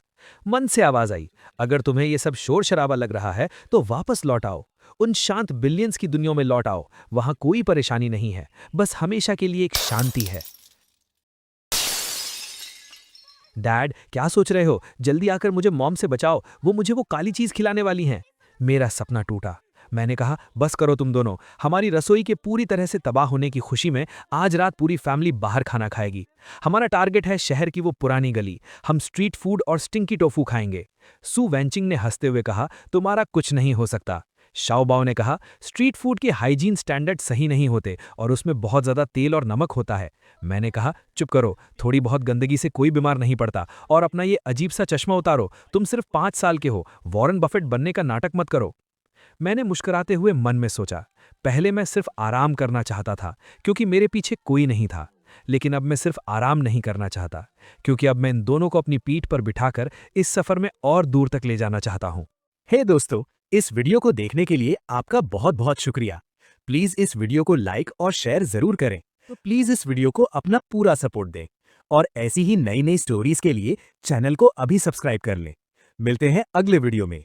मन से आवाज आई, अगर तुम्हें ये सब शोर शराबा लग रहा है तो वापस लौट आओ, उन शांत बिलियंस की दुनिया में लौट आओ। वहां कोई परेशानी नहीं है, बस हमेशा के लिए एक शांति है। डैड, क्या सोच रहे हो? जल्दी आकर मुझे मॉम से बचाओ, मुझे वो काली चीज खिलाने वाली हैं। मेरा सपना टूटा। मैंने कहा, बस करो तुम दोनों, हमारी रसोई के पूरी तरह से तबाह होने की खुशी में आज रात पूरी फैमिली बाहर खाना खाएगी। हमारा टारगेट है शहर की वो पुरानी गली, हम स्ट्रीट फूड और स्टिंकी टोफू खाएंगे। सू वैंचिंग ने हंसते हुए कहा, तुम्हारा कुछ नहीं हो सकता। शाओबाओ ने कहा, स्ट्रीट फूड के हाइजीन स्टैंडर्ड सही नहीं होते और उसमें बहुत ज्यादा तेल और नमक होता है। मैंने कहा, चुप करो, थोड़ी बहुत गंदगी से कोई बीमार नहीं पड़ता, और अपना ये अजीब सा चश्मा उतारो, तुम सिर्फ 5 साल के हो, वॉरेन बफेट बनने का नाटक मत करो। मैंने मुस्कुराते हुए मन में सोचा, पहले मैं सिर्फ आराम करना चाहता था क्योंकि मेरे पीछे कोई नहीं था, लेकिन अब मैं सिर्फ आराम नहीं करना चाहता क्योंकि अब मैं इन दोनों को अपनी पीठ पर बिठाकर इस सफर में और दूर तक ले जाना चाहता हूं। हे दोस्तों, इस वीडियो को देखने के लिए आपका बहुत बहुत शुक्रिया। प्लीज इस वीडियो को लाइक और शेयर जरूर करें। तो प्लीज इस वीडियो को अपना पूरा सपोर्ट दें और ऐसी ही नई नई स्टोरीज के लिए चैनल को अभी सब्सक्राइब कर लें। मिलते हैं अगले वीडियो में।